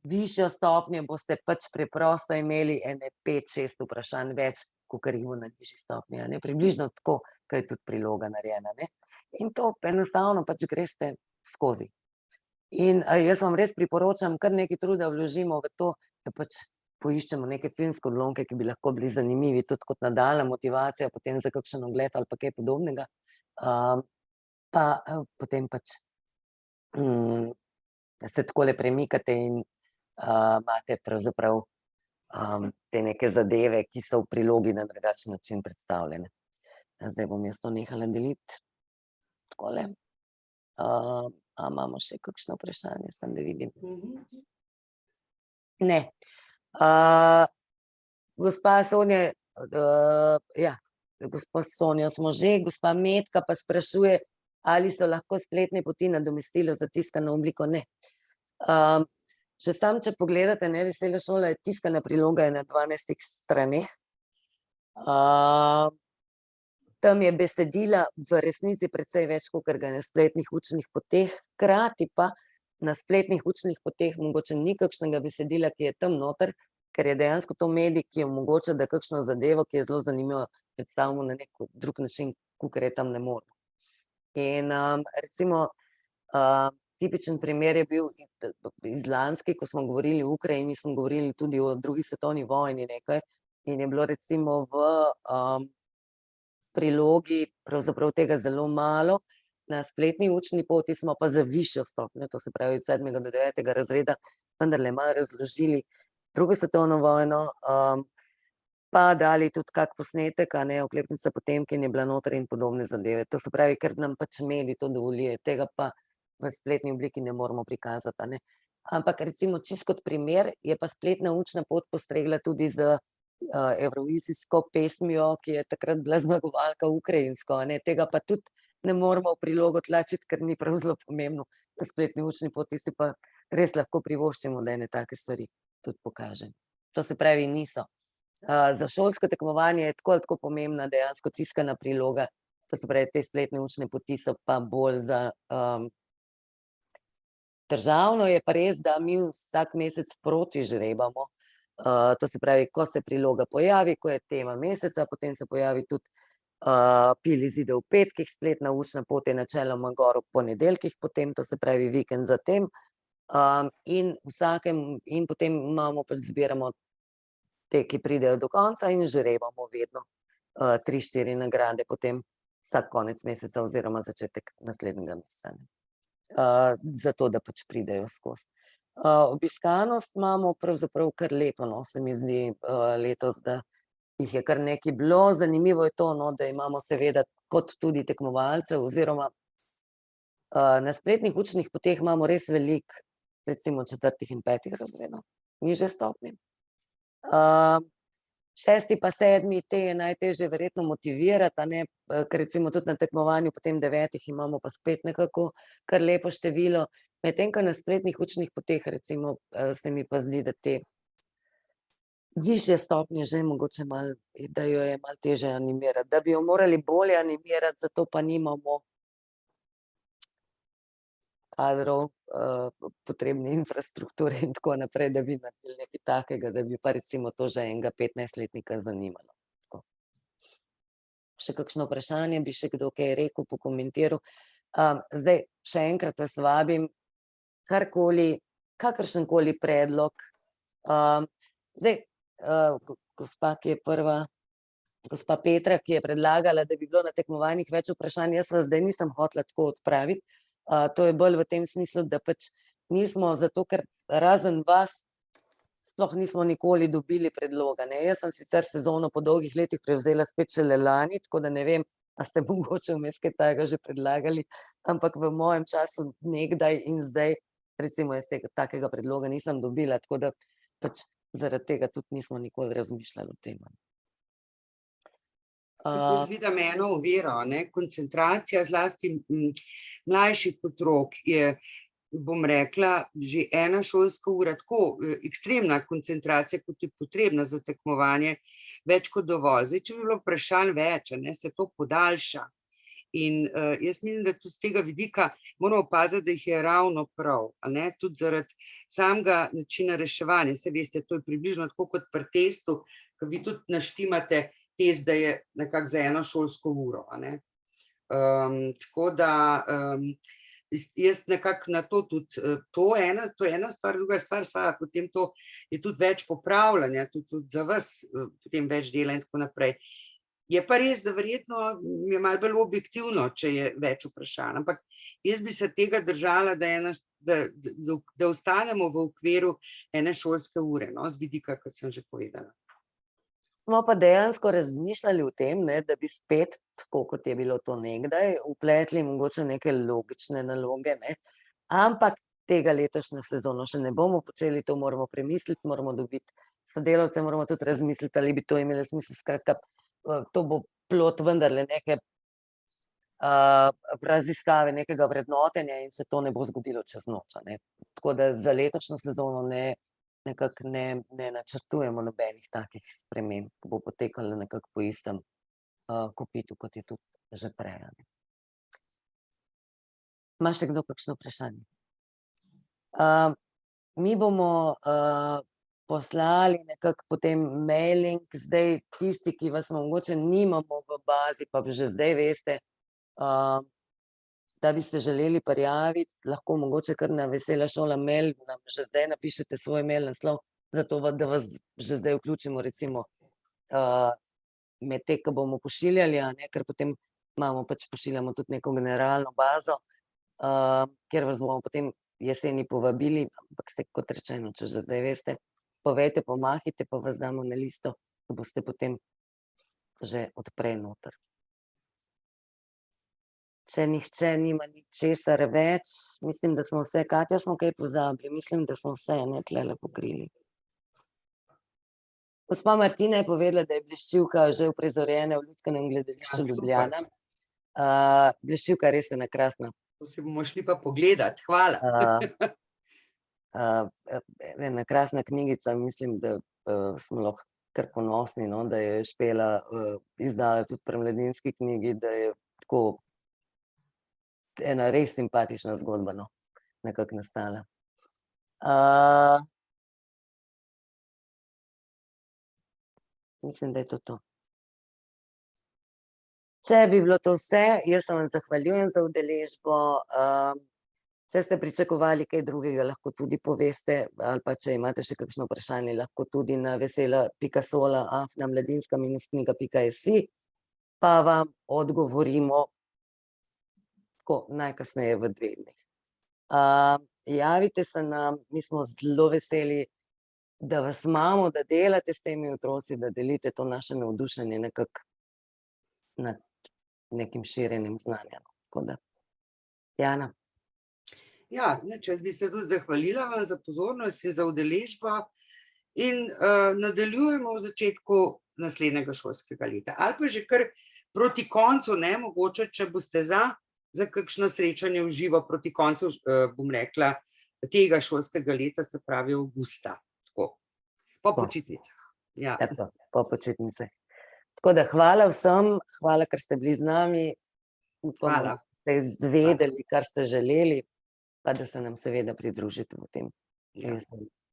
višjo stopnjo, boste pač preprosto imeli ene 5-6 vprašanj več, kakor jih bo na nižji stopnji. Približno tako, kot je tudi priloga narejena. In to enostavno pač greste skozi. In jaz vam res priporočam, kar nekaj truda vložimo v to, da pač poiščemo neke filmske odlomke, ki bi lahko bili zanimivi, tudi kot nadaljnja motivacija, potem za kakšen ogled ali pa kaj podobnega. Pa potem pač se takole premikate in imate pravzaprav te neke zadeve, ki so v prilogi na drugačen način predstavljene. Zdaj bom jaz to nehala deliti. Takole. A imamo še kakšno vprašanje, samo da vidim. Ne. Gospa Sonja, ja, gospa Sonja smo že, gospa Metka pa sprašuje, ali so lahko spletne poti nadomestilo za tiskano obliko? Ne. Že sam, če pogledate, ne, Vesela šola je tiskana priloga je na 12 straneh. Tam je besedila v resnici precej več, kakor ga je na spletnih učnih poteh, hkrati pa na spletnih učnih poteh mogoče ni kakšnega besedila, ki je tam noter, ker je dejansko to medij, ki omogoča, da kakšno zadevo, ki je zelo zanimiva, predstavimo na nek drug način, kakor je tam ne moremo. In recimo tipičen primer je bil iz lanski, ko smo govorili o Ukrajini, smo govorili tudi o drugi svetovni vojni nekaj in je bilo recimo v prilogi pravzaprav tega zelo malo. Na spletni učni poti smo pa za višjo stopnjo, to se pravi od 7. do 9. razreda, vendarle malo razložili drugo svetovno vojno, pa dali tudi kak posnetek, oklepnica Potemkin je bila noter in podobne zadeve. To se pravi, ker nam pač medij to dovoljuje, tega pa v spletni obliki ne moremo prikazati. Ampak recimo čisto kot primer je pa spletna učna pot postregla tudi z evrovizijsko pesmijo, ki je takrat bila zmagovalka ukrajinsko, tega pa tudi ne moramo v prilogo tlačiti, ker ni prav zelo pomembno na spletni učni poti, si pa res lahko privoščimo, da ene take stvari tudi pokažem. To se pravi, niso. Za šolsko tekmovanje je tako ali tako pomembna dejansko tiskana priloga, to se pravi, te spletne učne poti so pa bolj za državno, je pa res, da mi vsak mesec proti žrebamo, to se pravi, ko se priloga pojavi, ko je tema meseca, potem se pojavi tudi Pil izide v petkih, spletna učna pot je načeloma gor v ponedeljkih, potem to se pravi vikend zatem, in potem imamo pač zbiramo te, ki pridejo do konca in žrebamo vedno 3-4 nagrade potem vsak konec meseca oziroma začetek naslednjega meseca. Zato, da pač pridejo skozi. Obiskanost imamo pravzaprav kar lepo, se mi zdi letos, da jih je kar nekaj bilo. Zanimivo je to, da imamo seveda kot tudi tekmovalce oziroma na spletnih učnih poteh imamo res veliko, recimo 4. in 5. razredov, nižje stopnje. 6. pa 7. te je najtežje verjetno motivirati, ker recimo tudi na tekmovanju potem 9. imamo pa spet nekako kar lepo število, medtem ko na spletnih učnih poteh recimo se mi pa zdi, da te višje stopnje že mogoče malo, da jo je malo težje animirati, da bi jo morali bolje animirati, zato pa nimamo kadrov, potrebne infrastrukture in tako naprej, da bi naredili nekaj takega, da bi pa recimo to že enega 15-letnika zanimalo. Še kakšno vprašanje, bi še kdo kaj rekel, pokomentiral? Zdaj, še enkrat vas vabim, karkoli, kakršenkoli predlog. Zdaj, gospa, ki je prva, gospa Petra, ki je predlagala, da bi bilo na tekmovanjih več vprašanj, jaz vas zdaj nisem hotela tako odpraviti. To je bolj v tem smislu, da pač nismo, zato ker razen vas sploh nismo nikoli dobili predloga. Jaz sem sicer sezono po dolgih letih prevzela spet šele lani, tako da ne vem, a ste mogoče vmes kaj takega že predlagali, ampak v mojem času nekdaj in zdaj recimo jaz takega predloga nisem dobila, tako da pač zaradi tega tudi nismo nikoli razmišljali o tem. Tako vidim eno oviro, koncentracija zlasti mlajših otrok je, bom rekla, že ena šolska ura, tako ekstremna koncentracija, kot je potrebna za tekmovanje, več kot dovolj. Zdaj, če bi bilo vprašanj več, se to podaljša. In jaz mislim, da tudi z tega vidika moramo opaziti, da jih je ravno prav, tudi zaradi samega načina reševanja. Saj veste, to je približno tako kot pri testu, ko vi tudi naštimate test, da je nekako za eno šolsko uro. Tako da jaz nekako na to tudi, to je ena stvar, druga stvar, potem to je tudi več popravljanja, tudi za vas potem več dela in tako naprej. Je pa res, da verjetno je malo bolj objektivno, če je več vprašanj, ampak jaz bi se tega držala, da ostanemo v okviru ene šolske ure, no, z vidika, kot sem že povedala. Smo pa dejansko razmišljali o tem, ne, da bi spet, tako kot je bilo to nekdaj, vpletli mogoče neke logične naloge, ne, ampak tega letošnjo sezono še ne bomo počeli, to moramo premisliti, moramo dobiti sodelavce, moramo tudi razmisliti, ali bi to imelo smisel, skratka, to bo plod vendarle neke raziskave, nekega vrednotenja in se to ne bo zgodilo čez noč, ne. Tako da za letošnjo sezono nekako ne načrtujemo nobenih takih sprememb, bo potekalo nekako po istem kopitu, kot je tudi že prej. Ima še kdo kakšno vprašanje? Mi bomo poslali nekako potem mailing, zdaj tisti, ki vas mogoče nimamo v bazi, pa že zdaj veste, da bi se želeli prijaviti, lahko mogoče kar na Vesela šola mail, nam že zdaj napišete svoj mail naslov, zato da vas že zdaj vključimo recimo med te, ki bomo pošiljali, ker potem pošiljamo tudi neko generalno bazo, kjer vas bomo potem jeseni povabili, ampak se kot rečeno, če že zdaj veste, povejte, pomahite, pa vas damo na listo, ko boste potem že odprej noter. Če nihče nima ničesar več, mislim, da smo vse, Katja, smo kaj pozabili, mislim, da smo vse tlele pokrili. Gospa Martina je povedala, da je Bleščivka že uprizorjena v Ljudskem gledališču Ljubljana. Bleščivka res je ena krasna. To si bomo šli pa pogledati, hvala. Ena krasna knjigica, mislim, da smo lahko kar ponosni, no, da je Špela izdala tudi pri Mladinski knjigi, da je tako ena res simpatična zgodba, no, nekako nastala. Mislim, da je to. Če bi bilo to vse, jaz se vam zahvaljujem za udeležbo. Če ste pričakovali kaj drugega, lahko tudi poveste, ali pa če imate še kakšno vprašanje, lahko tudi na vesela.sola@mladinska-knjiga.si, pa vam odgovorimo tako najkasneje v 2 dneh. Javite se nam, mi smo zelo veseli, da vas imamo, da delate s temi otroci, da delite to naše navdušenje nekako nad nekim širjenjem znanja. Tako da, Jana. Ja, jaz bi se tudi zahvalila vam za pozornost in za udeležbo in nadaljujemo v začetku naslednjega šolskega leta. Ali pa že kar proti koncu, ne, mogoče, če boste za kakšno srečanje v živo proti koncu, bom rekla, tega šolskega leta, se pravi avgusta. Tako, po počitnicah. Ja. Tako, po počitnicah. Tako da hvala vsem, hvala, ker ste bili z nami. Hvala. Da ste izvedeli, kar ste želeli, pa da se nam seveda pridružite v tem.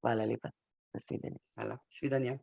Hvala lepa. Nasvidenje. Hvala. Svidenje.